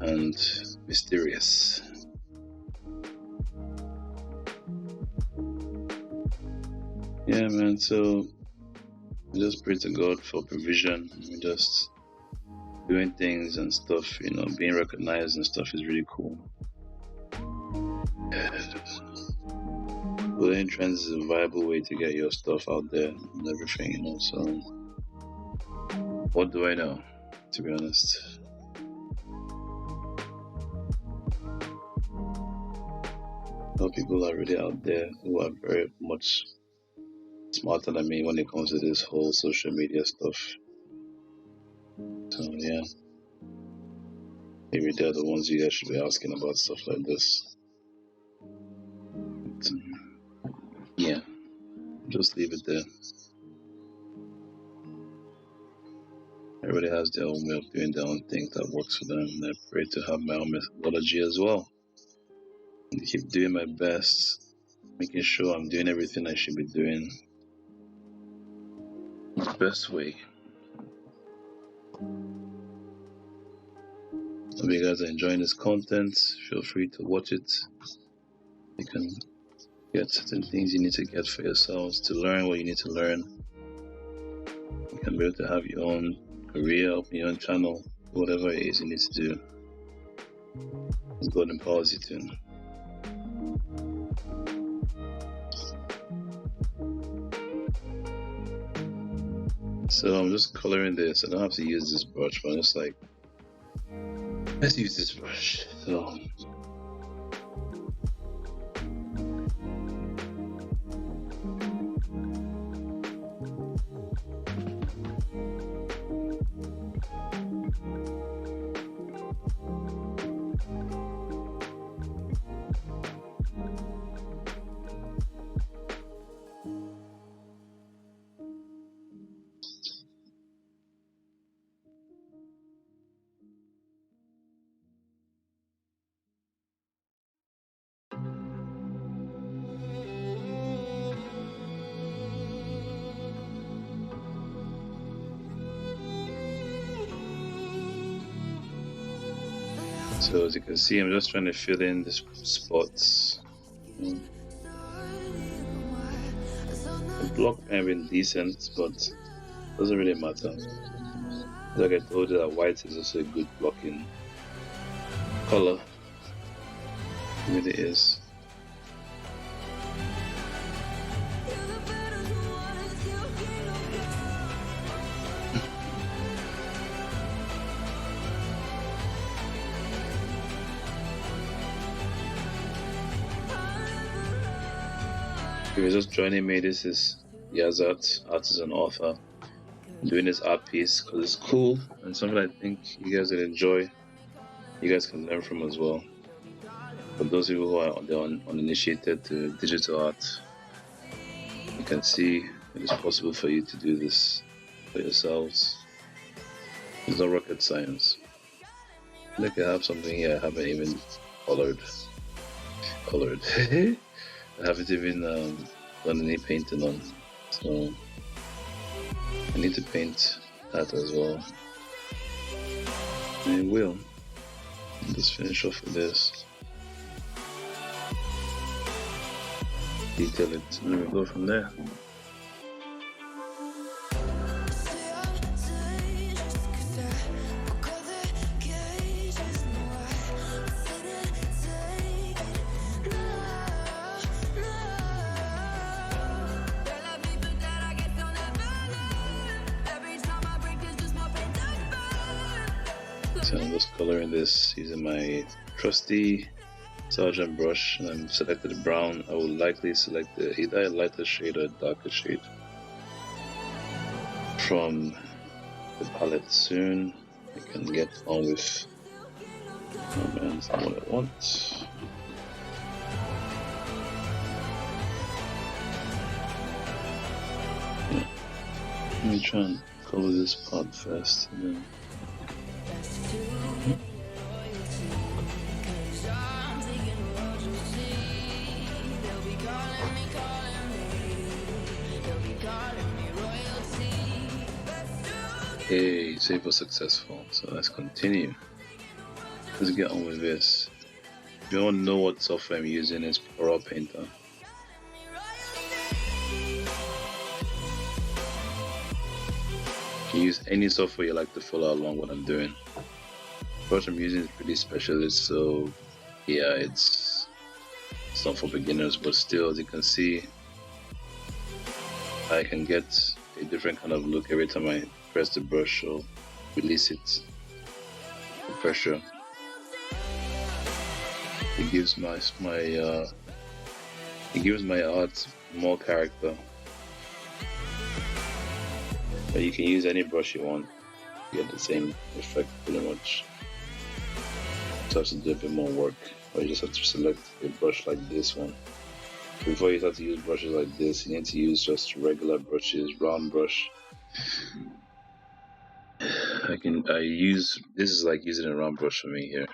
and mysterious. Yeah, man. So we just pray to God for provision. We just doing things and stuff, you know, being recognized and stuff is really cool. Building trends is a viable way to get your stuff out there and everything, you know. So, what do I know, to be honest? Some people are really out there who are very much smarter than me when it comes to this whole social media stuff. So, yeah. Maybe they're the ones you guys should be asking about stuff like this. But, yeah, just leave it there. Everybody has their own way of doing their own thing that works for them, and I pray to have my own methodology as well. And keep doing my best, making sure I'm doing everything I should be doing the best way. If you guys are enjoying this content, feel free to watch it. You can get certain things you need to get for yourselves to learn what you need to learn. You can be able to have your own career, open your own channel, whatever it is you need to do. God empowers you to. So I'm just coloring this. I don't have to use this brush, but I'm just like, let's use this brush. So So as you can see, I'm just trying to fill in the spots. The block may have been decent, but doesn't really matter. Like I told you, that white is also a good blocking color. It really is. If you're just joining me, this is Yazat, artist and author. I'm doing this art piece because it's cool and something I think you guys will enjoy. You guys can learn from as well. For those people who are uninitiated to digital art, you can see it is possible for you to do this for yourselves. It's not rocket science. Look, I have something here I haven't even colored. I haven't even done any painting on, so I need to paint that as well. I will. Just finish off with this. Detail it, and then we go from there. So I'm just coloring this using my trusty Sergeant brush, and I'm selected brown. I will likely select either a lighter shade or a darker shade from the palette soon. I can get on with, oh man, it's not what I want. Let me try and color this part first, and then okay, save was successful, so let's continue. Let's get on with this. If you don't know what software I'm using, it's Pro Painter. You can use any software you like to follow along what I'm doing. The brush I'm using is pretty specialist, so yeah, it's not for beginners, but still, as you can see, I can get a different kind of look every time I press the brush or release it. The pressure. It gives my art more character. But you can use any brush you want. You get the same effect pretty much. You just have to do a bit more work, or you just have to select a brush like this one. Before you start to use brushes like this, you need to use just regular brushes, round brush. This is like using a round brush for me here.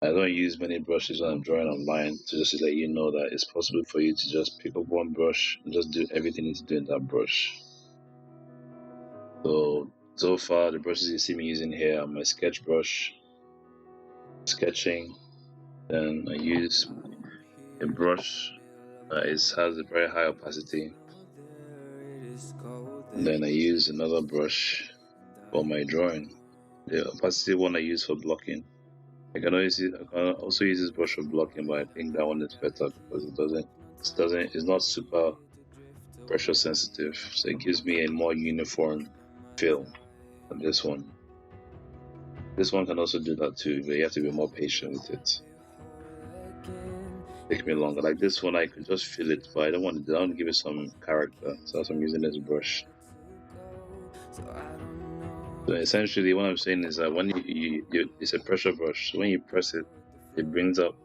I don't use many brushes when I'm drawing online, to just let you know that it's possible for you to just pick up one brush and just do everything you need to do in that brush. So far the brushes you see me using here are my sketch brush, sketching. Then I use a brush that has a very high opacity. And then I use another brush for my drawing. The opacity one I use for blocking. I can also use this brush for blocking, but I think that one is better because it's not super pressure sensitive, so it gives me a more uniform feel than this one. This one can also do that too, but you have to be more patient with it. Take me longer. Like this one, I could just feel it, but I don't want to give it some character, so that's why I'm using this brush. So essentially, what I'm saying is that when it's a pressure brush, so when you press it, it brings up.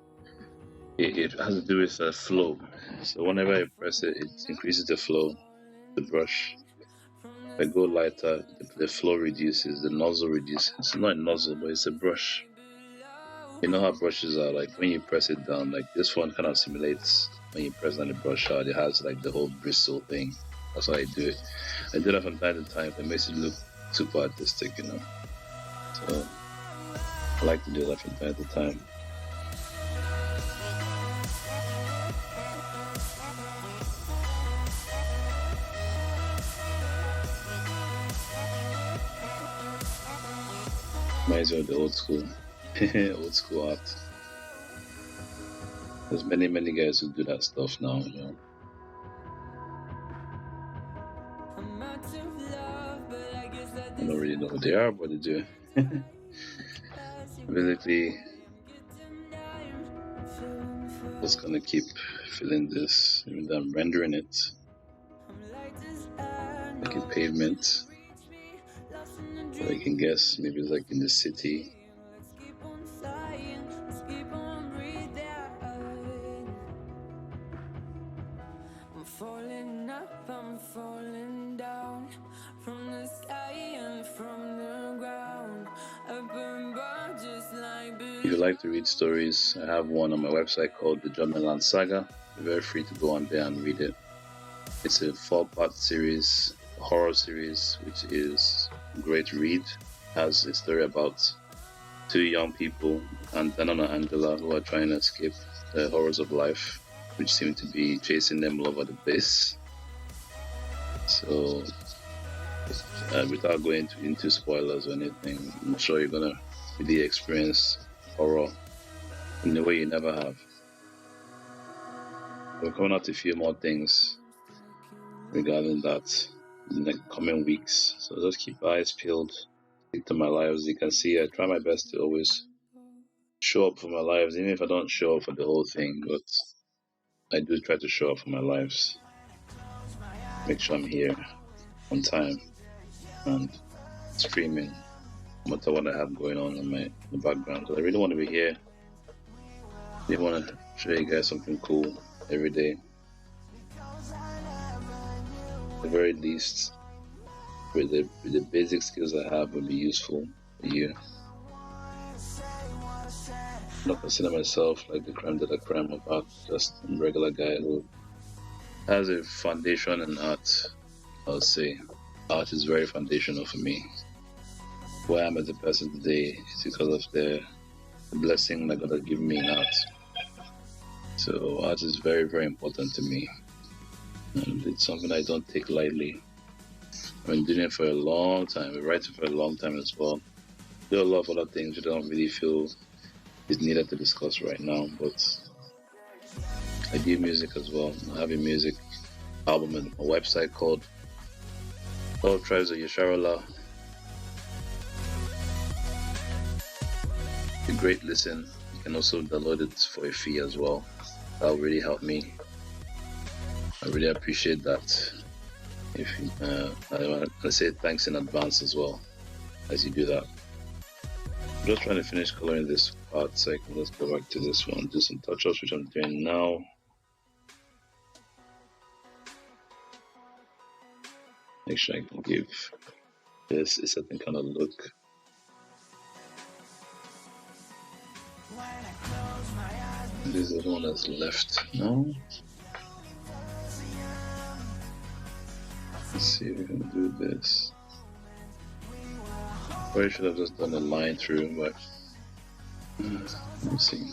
It has to do with the flow. So whenever I press it, it increases the flow. The brush. If I go lighter, the flow reduces. The nozzle reduces. It's not a nozzle, but it's a brush. You know how brushes are, like when you press it down, like this one kind of simulates when you press down the brush out, it has like the whole bristle thing. That's how I do it. I do that from time to time. It makes it look super artistic, you know. So I like to do that from time to time. Reminds me of the old school. Old school art. There's many guys who do that stuff now, you know. I don't really know who they are, but they do. Basically, just gonna keep filling this, even though I'm rendering it. Like a pavement. So I can guess maybe it's like in the city. I'm falling up, I'm falling down from the sky and from the ground. Up and down just like If you like to read stories, I have one on my website called The Journeyland Saga. You're very free to go on there and read it. It's a 4-part series, a horror series, which is a great read. It has a story about 2 young people, and Danon and Angela, who are trying to escape the horrors of life, which seem to be chasing them all over the place. So, without going into spoilers or anything, I'm sure you're gonna really experience horror in a way you never have. We're coming out to a few more things regarding that in the coming weeks. So just keep eyes peeled, stick to my lives. You can see I try my best to always show up for my lives, even if I don't show up for the whole thing, but I do try to show up for my lives. Make sure I'm here on time and streaming, no matter what I have going on in the background. I really want to be here. I really want to show you guys something cool every day. At the very least, with the basic skills I have will be useful for you. I don't consider myself like the creme de la creme of art, just a regular guy who has a foundation in art. I would say art is very foundational for me. Where I am as a person today is because of the blessing that God has given me in art. So art is very, very important to me. And it's something I don't take lightly. I've been doing it for a long time. I've been writing for a long time as well. There are a lot of other things I don't really feel is needed to discuss right now, but I do music as well. I have a music album and a website called All Tribes of Yesharala. A great listen. You can also download it for a fee as well. That will really help me. I really appreciate that. If I want to say thanks in advance as well as you do that. I'm just trying to finish coloring this part so I can just go back to this one, do some touch-ups, which I'm doing now. Make sure I can give this a certain kind of look. This is the one that's left now. Let's see if we can do this. Probably should have just done a line through, but let's see.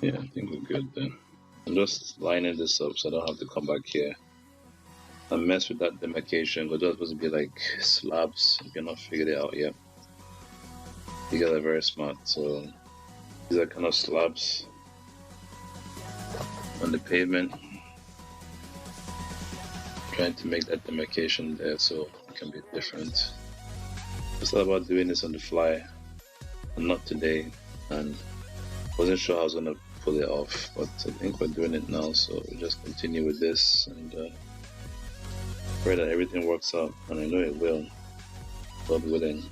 Yeah, I think we're good then. I'm just lining this up so I don't have to come back here and mess with that demarcation, but those supposed to be like slabs. You cannot figure it out yet. You guys are very smart, so these are kind of slabs on the pavement. Trying to make that demarcation there so it can be different. It's all about doing this on the fly and not today, and wasn't sure how I was gonna pull it off, but I think we're doing it now, so we'll just continue with this and pray that everything works out, and I know it will, God willing.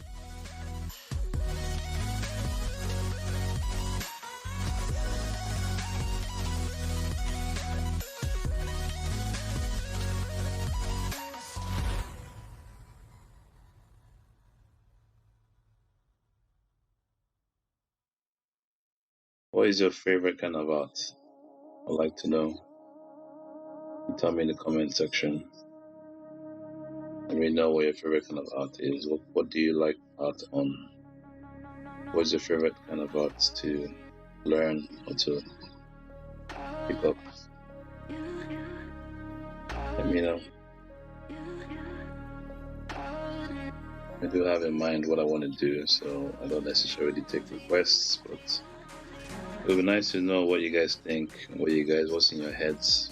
What is your favorite kind of art? I'd like to know. Tell me in the comment section. Let me know what your favorite kind of art is. What do you like art on? What's your favorite kind of art to learn or to pick up? Let me know. I do have in mind what I want to do, so I don't necessarily take requests, but it would be nice to know what you guys think, what's in your heads.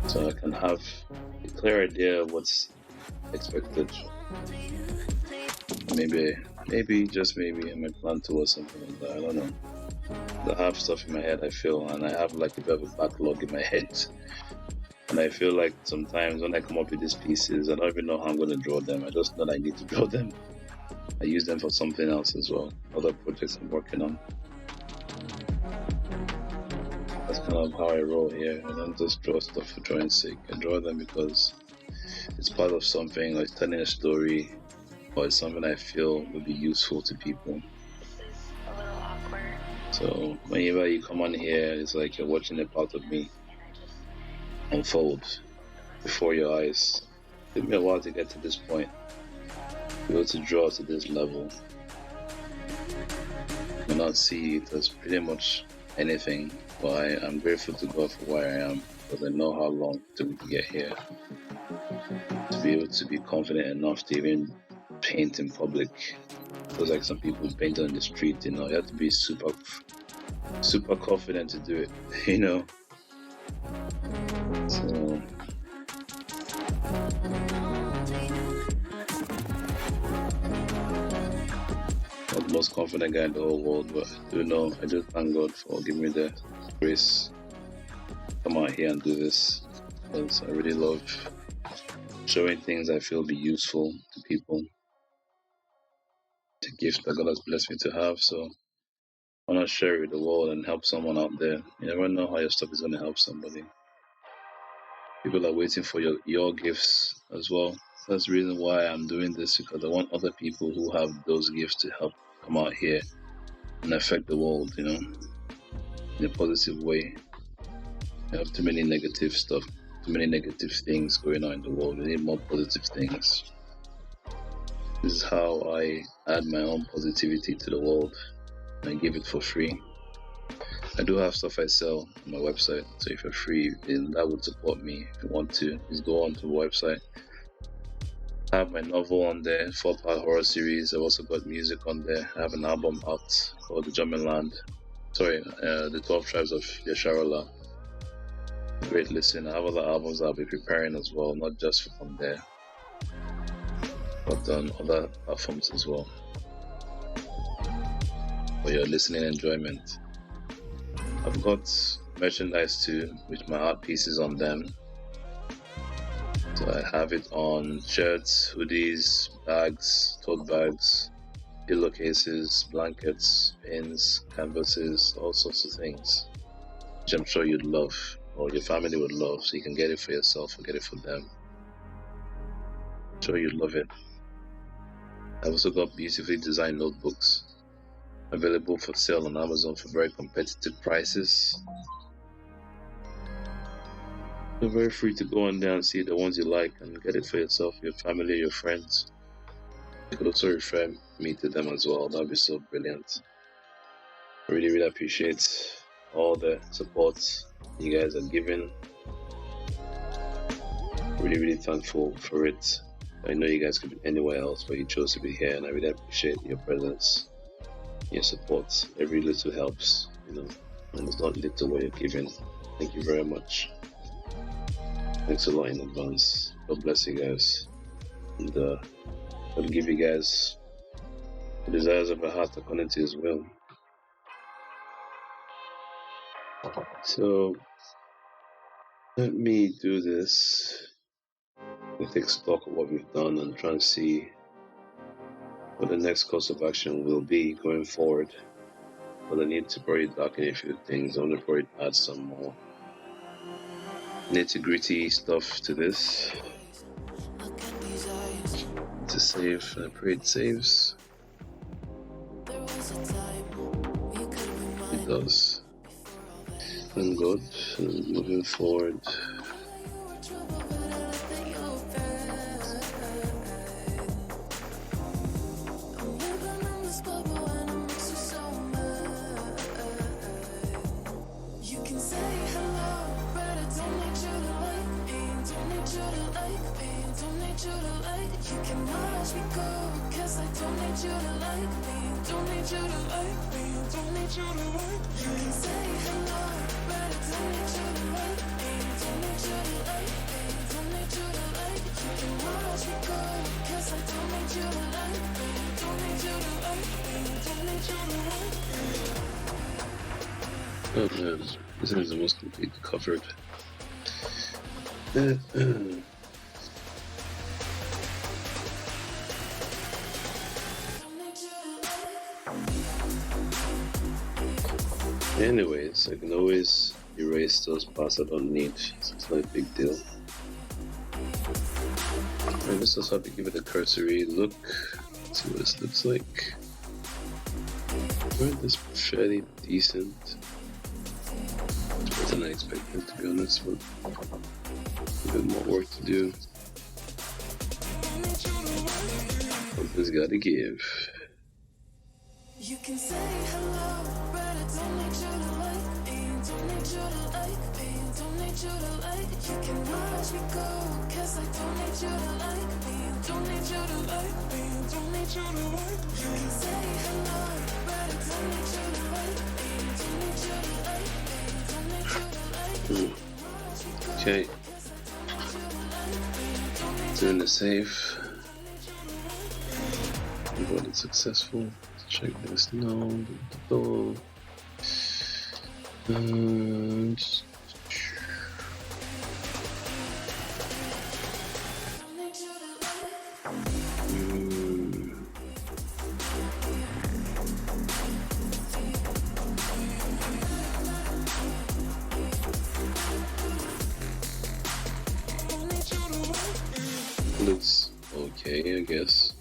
So I can have a clear idea of what's expected. Maybe, just maybe, I might plan towards something like that. I don't know. I have stuff in my head, I feel, and I have like a bit of a backlog in my head. And I feel like sometimes when I come up with these pieces, I don't even know how I'm going to draw them. I just know that I need to draw them. I use them for something else as well, other projects I'm working on. That's kind of how I roll here. I don't just draw stuff for drawing's sake. I draw them because it's part of something, or it's telling a story, or it's something I feel would be useful to people. So whenever you come on here, it's like you're watching a part of me unfold before your eyes. It took me a while to get to this point, to be able to draw to this level. I not see it as pretty much anything, but I'm grateful to God for where I am, because I know how long it took me to get here. To be able to be confident enough to even paint in public. Because like some people paint on the street, you have to be super confident to do it, So not the most confident guy in the whole world, but I do thank God for giving me the grace to come out here and do this, because I really love showing things I feel be useful to people. It's a gift that God has blessed me to have, so why not share it with the world and help someone out there? You never know how your stuff is going to help somebody. People are waiting for your gifts as well. That's the reason why I'm doing this, because I want other people who have those gifts to help come out here and affect the world, in a positive way. We have too many negative stuff, too many negative things going on in the world. We need more positive things. This is how I add my own positivity to the world, and I give it for free. I do have stuff I sell on my website, so if you're free, then that would support me. If you want to, just go on to the website. I have my novel on there, 4-part horror series. I've also got music on there. I have an album out called The 12 Tribes of Yasharala. Great listen. I have other albums I'll be preparing as well, not just from there, but on other platforms as well, for your listening enjoyment. I've got merchandise too, with my art pieces on them. So I have it on shirts, hoodies, bags, tote bags, pillowcases, blankets, pins, canvases, all sorts of things, which I'm sure you'd love, or your family would love, so you can get it for yourself or get it for them. I'm sure you'd love it. I've also got beautifully designed notebooks available for sale on Amazon for very competitive prices. You're very free to go on there and see the ones you like and get it for yourself, your family, your friends. You could also refer me to them as well. That'd be so brilliant. I really, really appreciate all the support you guys are giving. Really, really thankful for it. I know you guys could be anywhere else, but you chose to be here, and I really appreciate your presence, your support. Every little helps, and it's not little what you're giving. Thank you very much. Thanks a lot in advance. God bless you guys. And I'll give you guys the desires of your heart according to His will. So, let me do this. We'll take stock of what we've done and try and see what the next course of action will be going forward. But I need to probably darken a few things. I want to probably add some more nitty-gritty stuff to this to save, and I pray it saves. It does. Thank God. And moving forward, oh man, this is almost completely covered. Anyways, I can always erase those parts I don't need, so it's not a big deal. I just also have to give it a cursory look, see what this looks like. This fairly decent. It's better than I expected, to be honest, but a bit more work to do. Something's gotta give. You can say hello, but I don't need you to like me. Don't need you to like me. Don't need you to like. You can watch me go, 'cause I don't need you to like me. Don't need you to like me. Don't need you to like. You can say hello, but I don't need you to like me. Don't need you to like me. Don't need you to like. Okay. Doing the save. Avoided successful. Check this now. And looks okay, I guess.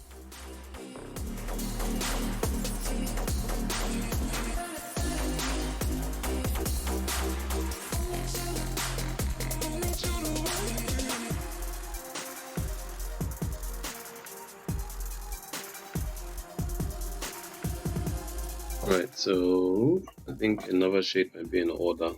Alright, so I think another shade might be in order.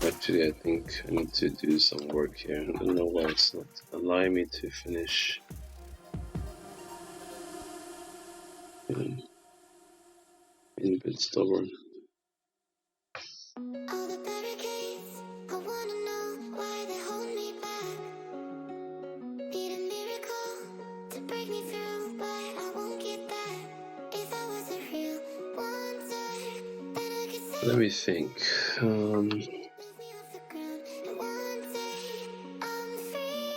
Actually, I think I need to do some work here. I don't know why it's not allowing me to finish. Being a bit stubborn. All the barricades, I wanna know why they hold me back. Need a miracle to break me through, but I won't get back. If I wasn't real, one day, then I could say Let me think. lift me off the ground. And one day, I'm free.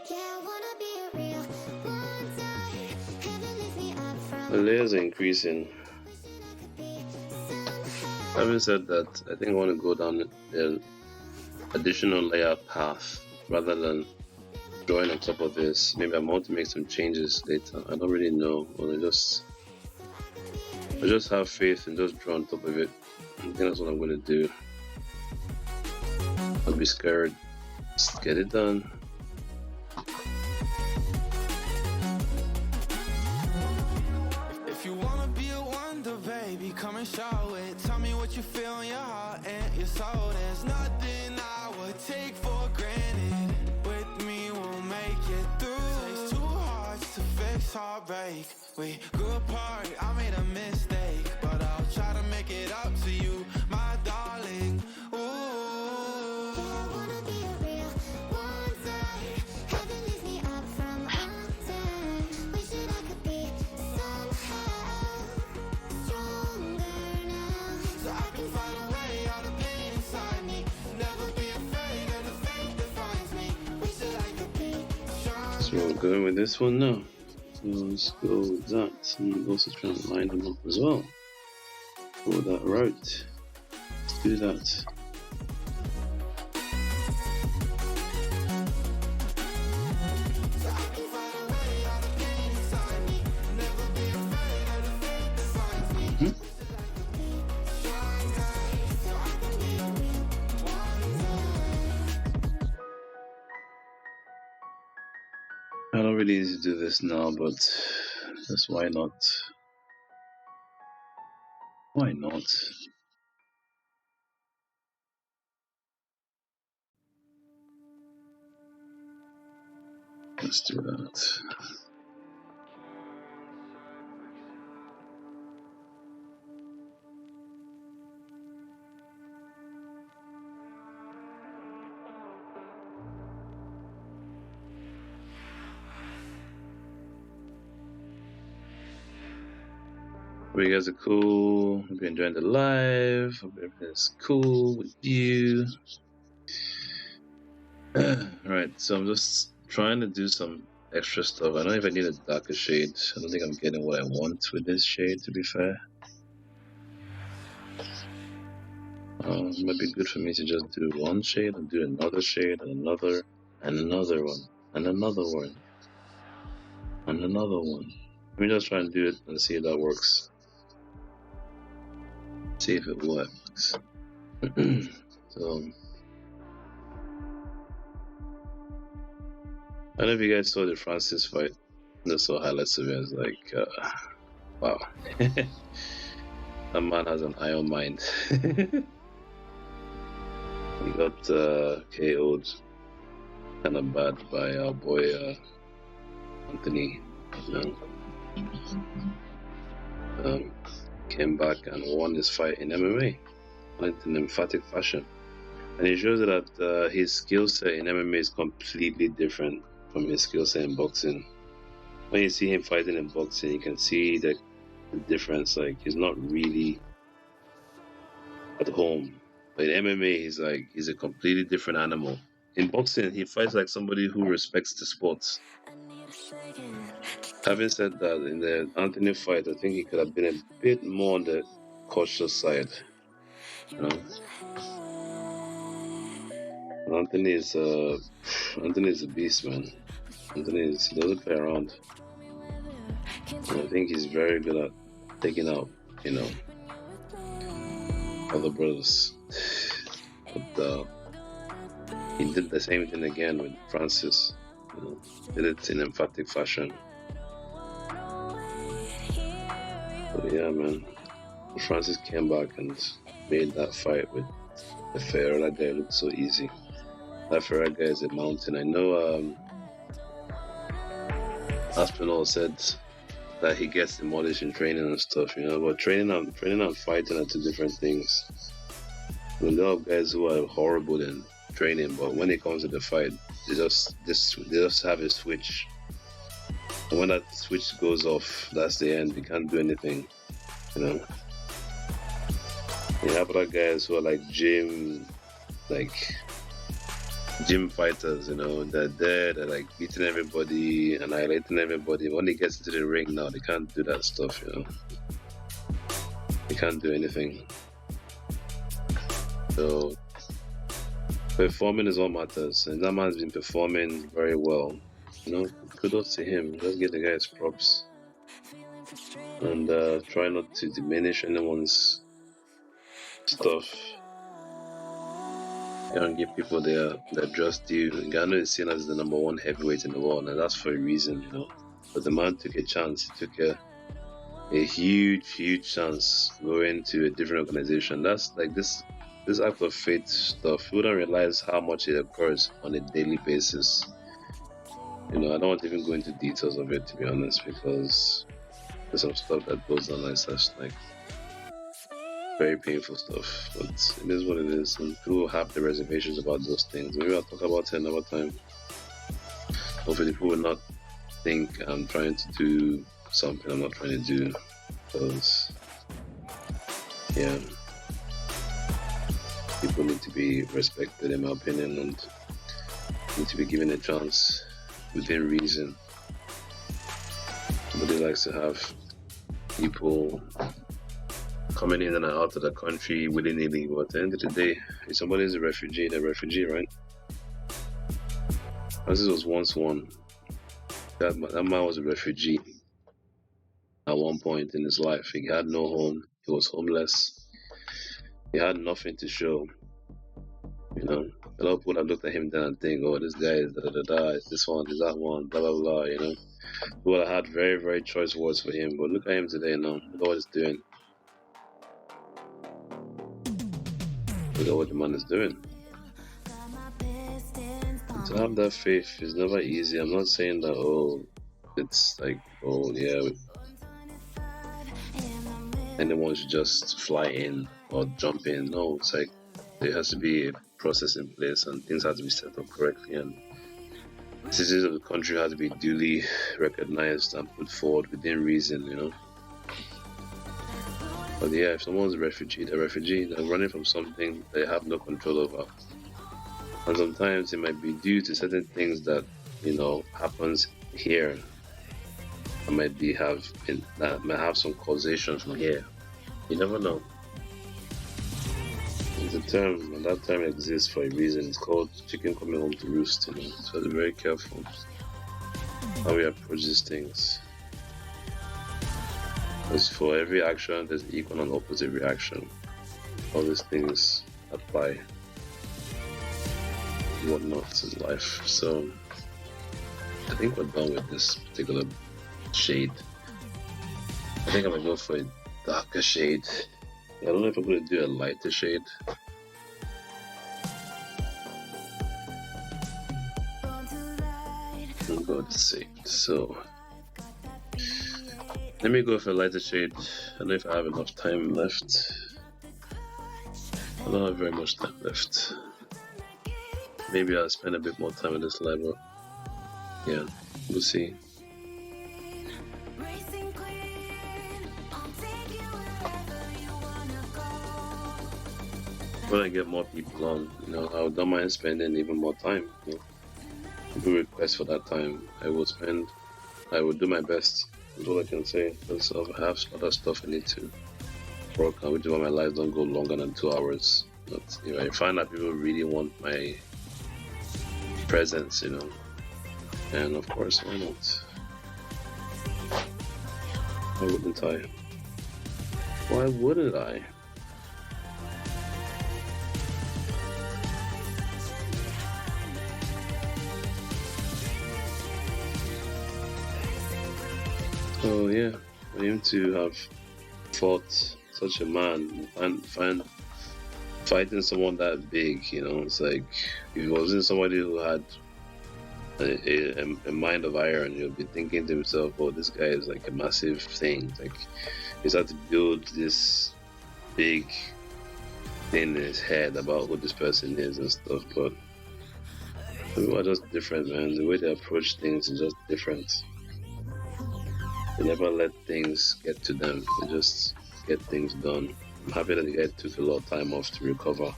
Yeah, I wanna be a real one day. Heaven lift me up from The layers are increasing. wishing I could be somehow. Having said that, I think I want to go down the additional layer path rather than drawing on top of this. Maybe I want to make some changes later. I don't really know. Or I just have faith and just draw on top of it. I think that's what I'm gonna do. Don't be scared. Just get it done. If you wanna be a wonder, baby, come and show it. Tell me what you feel in your heart and your soul. There's nothing I would take for granted. With me, we'll make it through. Takes two hearts to fix heartbreak. We grew apart, I made a mistake, but I'll try to make it up to you, my darling. Ooh. I wanna be a real wonder. Heaven lifts me up from under. Wishing I could be somehow stronger now, So I can find a way out of pain inside me. Never be afraid of the fate that finds me. Wish that I could be strong. So we're going with this one now. So let's go with that. And also try and line them up as well. Go that route. Let's do that. so I can find a way out of pain inside me. Never be afraid of the fate that finds me. Mhm. Wish that I could be stronger. So I can be a real wonder. I don't really need to do this now, but that's why not? Why not? Let's do that. Hope you guys are cool. Hope you're enjoying the live. Hope everything's cool with you. Right, so I'm just trying to do some extra stuff. I don't know if I need a darker shade. I don't think I'm getting what I want with this shade, to be fair. It might be good for me to just do one shade and do another shade and another and another one and another one and another one. Let me just try and do it and see if that works. See if it works. So I don't know if you guys saw the Francis fight. I saw highlights of it. I was like, wow. That man has an iron mind. He got KO'd kind of bad by our boy Anthony. You know, came back and won his fight in MMA, won it in emphatic fashion. And it shows that his skill set in MMA is completely different from his skill set in boxing. When you see him fighting in boxing, you can see the difference. Like, he's not really at home. But in MMA, he's a completely different animal. In boxing, he fights like somebody who respects the sport. Having said that, in the Anthony fight, I think he could have been a bit more on the cautious side. You know? Anthony is a beast, man. He doesn't play around. And I think he's very good at taking out, you know, other brothers. But he did the same thing again with Francis. You know, did it in emphatic fashion. But yeah, man, Francis came back and made that fight with the Ferreira guy look so easy. That Ferreira guy is a mountain. I know Aspinall said that he gets demolished in training and stuff, you know, but training and fighting are two different things. There are a lot of guys who are horrible in training, but when it comes to the fight, they just have a switch. And when that switch goes off, that's the end. You can't do anything, you know. You have other guys who are like gym fighters, you know. They're there, they're like beating everybody, annihilating everybody. When they get into the ring now, they can't do that stuff, you know. They can't do anything. So Performing is what matters, and that man's been performing very well. Kudos to him. Let's give the guy his props, and try not to diminish anyone's stuff. And give people their just due. Ngannou is seen as the #1 heavyweight in the world, and that's for a reason, But the man took a chance. He took a huge chance going to a different organization. That's like this act of faith stuff. You don't realize how much it occurs on a daily basis. I don't want to even go into details of it, to be honest, because there's some stuff that goes on like such, like very painful stuff. But it is what it is, and people have the reservations about those things. Maybe I'll talk about it another time. Hopefully people will not think I'm trying to do something I'm not trying to do, because people need to be respected, in my opinion, and need to be given a chance within reason. Nobody likes to have people coming in and out of the country willy-nilly, but at the end of the day, if somebody's a refugee, they're a refugee, right? Francis was once one. That man was a refugee at one point in his life. He had no home, he was homeless, he had nothing to show. A lot of people have looked at him then and think, oh, this guy is da-da-da-da, it's this one, is that one, blah, blah, blah, People have had very, very choice words for him, but look at him today now. Look at what he's doing. Look at what the man is doing. And to have that faith is never easy. I'm not saying that, it's like, anyone should just fly in or jump in. No, it's like there has to be a process in place and things have to be set up correctly, and citizens of the country have to be duly recognized and put forward within reason, But if someone's a refugee, they're running from something they have no control over. And sometimes it might be due to certain things that, happens here. That might have some causation from here. You never know. It's a term, and that term exists for a reason. It's called chicken coming home to roost, So be very careful how we approach these things. Because for every action, there's equal and opposite reaction. All these things apply and whatnot in life. So I think we're done with this particular shade. I think I'm gonna go for a darker shade. I don't know if I'm gonna do a lighter shade. I'm going to see. So let me go for a lighter shade. I don't know if I have enough time left. I don't have very much time left. Maybe I'll spend a bit more time with this live, but yeah, we'll see. When I get more people on, I don't mind spending even more time. People request for that time, I will do my best. That's all I can say. Because I have other stuff I need to work on, which is why my lives don't go longer than 2 hours. But if I find that people really want my presence, and of course, why not? Why wouldn't I? Why wouldn't I? So yeah, for him to have fought such a man and fighting someone that big, it's like if it wasn't somebody who had a mind of iron, you'll be thinking to himself, oh, this guy is like a massive thing. Like he's had to build this big thing in his head about who this person is and stuff. But people are just different, man. The way they approach things is just different. They never let things get to them. They just get things done. I'm happy that the guy took a lot of time off to recover.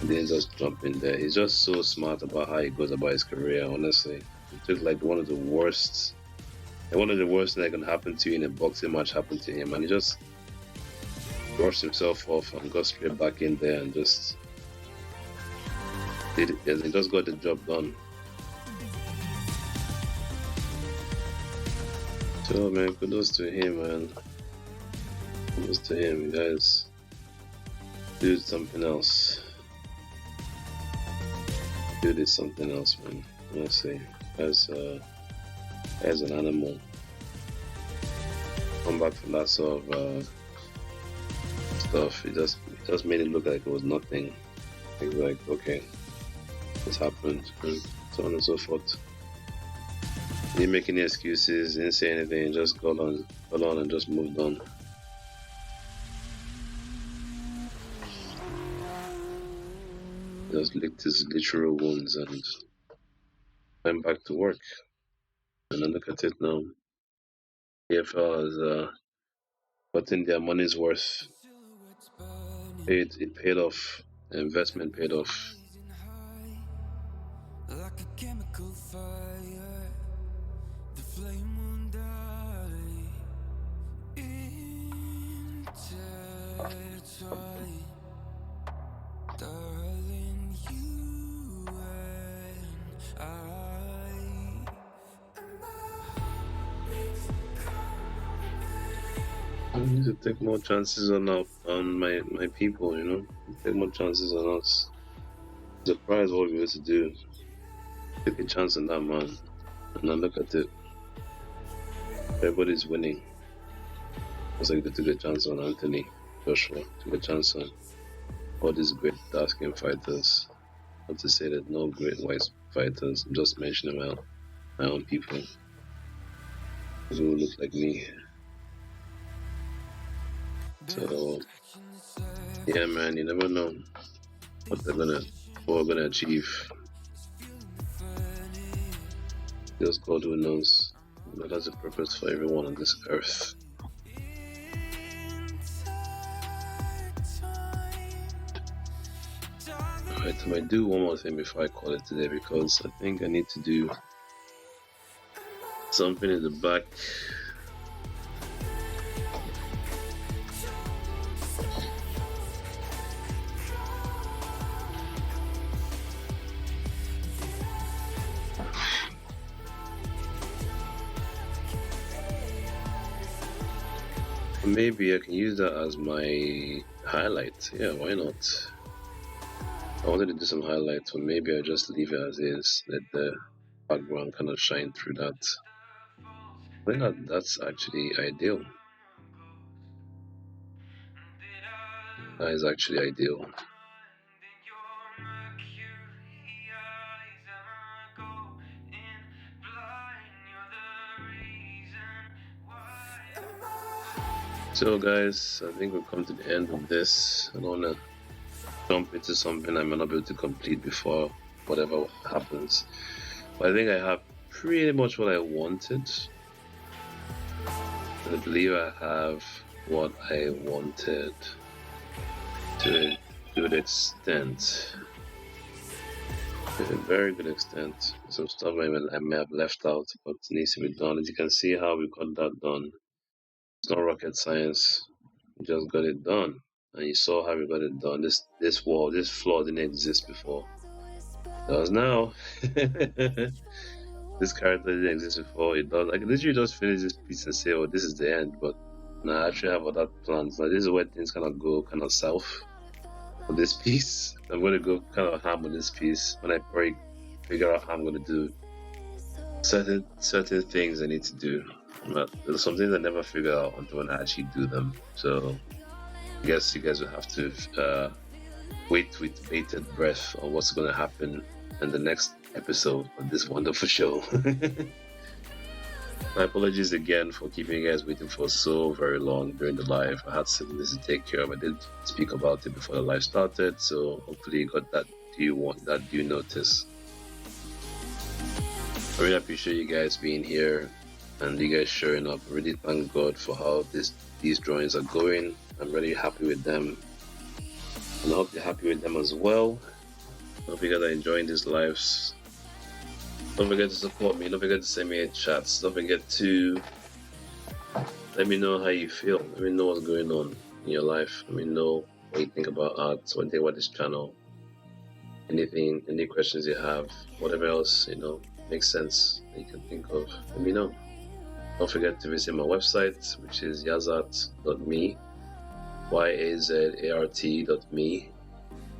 He didn't just jump in there. He's just so smart about how he goes about his career, honestly. It took like one of the worst things that can happen to you in a boxing match happened to him, and he just brushed himself off and got straight back in there and just He just got the job done. So man, kudos to him, man. Kudos to him, guys. Do something else. Do this something else, man. Honestly, as an animal, come back from that sort of stuff. It just made it look like it was nothing. It's like, okay, this happened, and so on and so forth. Didn't make any excuses, didn't say anything, just got on and just moved on. Just licked his literal wounds and went back to work. And then look at it now. AFL has gotten their money's worth. It paid off. The investment paid off. Like a chemical fire, the flame won't die. Intertwine, darling, you and I. I need to take more chances on my people, you know. Take more chances on us. Surprised what we were to do. Take a chance on that man. And now look at it. Everybody's winning. Looks like they took a chance on Anthony, Joshua, took a chance on all these great dark skin fighters. Not to say that no great white fighters, I'm just mentioning my own people. Who look like me. So yeah man, you never know what we're gonna achieve. Just God who knows. God has a purpose for everyone on this earth. Alright, I might do one more thing before I call it today because I think I need to do something in the back. Maybe I can use that as my highlight. Yeah, why not? I wanted to do some highlights, but maybe I just leave it as is. Let the background kind of shine through that. I think that's actually ideal. That is actually ideal. So guys, I think we've come to the end of this. I don't want to jump into something I may not be able to complete before whatever happens. But I think I have pretty much what I wanted. And I believe I have what I wanted to a good extent. To a very good extent. Some stuff I may have left out, but needs to be done. As you can see how we got that done. It's not rocket science. We just got it done. And you saw how we got it done. This floor didn't exist before. It does now. This character didn't exist before. It does. I can literally just finish this piece and say, oh, this is the end. But no, I actually have other plans. Now, this is where things kind of go kind of south for this piece. I'm going to go kind of ham on this piece when I probably figure out how I'm going to do certain things I need to do. But there's some things I never figure out until when I actually do them. So I guess you guys will have to wait with bated breath on what's going to happen in the next episode of this wonderful show. My apologies again for keeping you guys waiting for so very long during the live. I had some things to take care of. I did speak about it before the live started, so hopefully you got that due notice. I really appreciate you guys being here and you guys showing up. I really thank God for how these drawings are going. I'm really happy with them, and I hope you're happy with them as well. Hope you guys are enjoying these lives. Don't forget to support me. Don't forget to send me a chat. Don't forget to let me know how you feel. Let me know what's going on in your life. Let me know what you think about art, what you think about this channel. anything, any questions you have, whatever else, makes sense that you can think of, let me know. Don't forget to visit my website, which is yazat.me, yazart.me.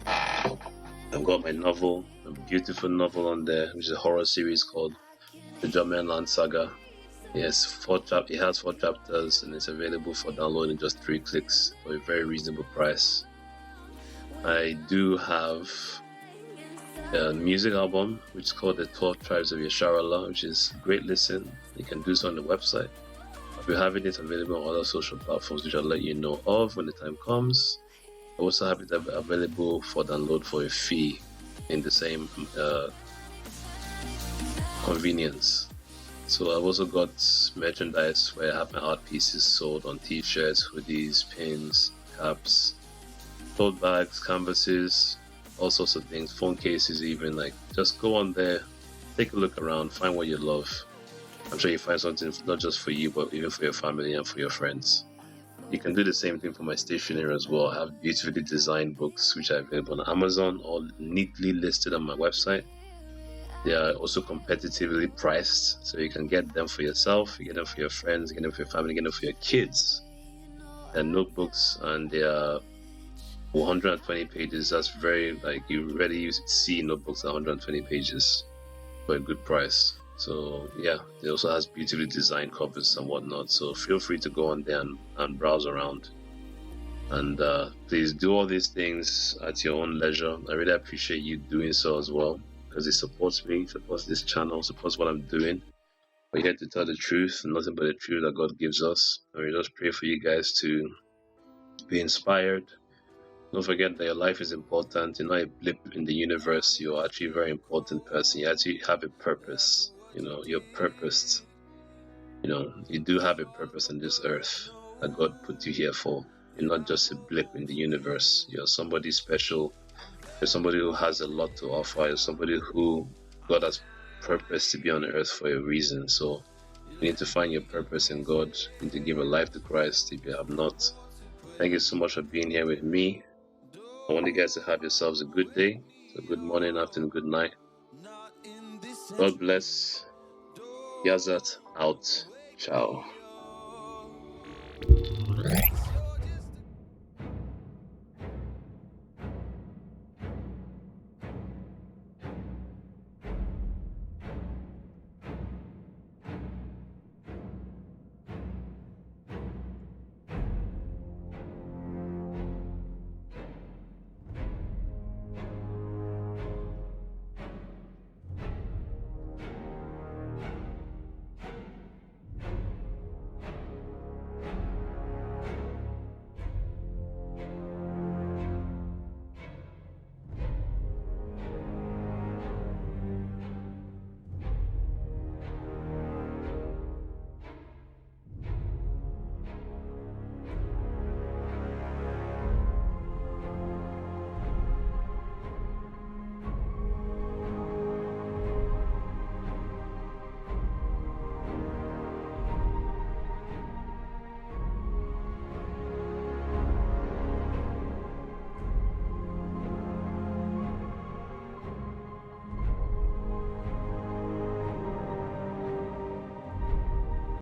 I've got my novel, a beautiful novel on there, which is a horror series called The German Land Saga. Yes, it has 4 chapters, and it's available for download in just 3 clicks for a very reasonable price. I do have a music album, which is called The 12 Tribes of Yesharallah, which is a great listen. You can do so on the website. I'll be having it available on other social platforms, which I'll let you know of when the time comes. I also have it available for download for a fee in the same convenience. So I've also got merchandise where I have my art pieces sold on t-shirts, hoodies, pins, caps, tote bags, canvases, all sorts of things, phone cases even. Like, just go on there, take a look around, find what you love. I'm sure you find something not just for you, but even for your family and for your friends. You can do the same thing for my stationery as well. I have beautifully designed books which are available on Amazon, all neatly listed on my website. They are also competitively priced, so you can get them for yourself, you get them for your friends, you get them for your family, you get them for your kids. They're notebooks, and they are 120 pages. That's very, you rarely see notebooks at 120 pages for a good price. So yeah, it also has beautifully designed covers and whatnot, so feel free to go on there and browse around. And please do all these things at your own leisure. I really appreciate you doing so as well, because it supports me, supports this channel, supports what I'm doing. We're here to tell the truth, and nothing but the truth that God gives us. And we just pray for you guys to be inspired. Don't forget that your life is important. You're not a blip in the universe. You're actually a very important person. You actually have a purpose. You're purposed. You do have a purpose on this earth that God put you here for. You're not just a blip in the universe. You're somebody special. You're somebody who has a lot to offer. You're somebody who God has purposed to be on earth for a reason. So you need to find your purpose in God. You need to give a life to Christ if you have not. Thank you so much for being here with me. I want you guys to have yourselves a good day. So good morning, afternoon, good night. God bless. Yazat out. Ciao.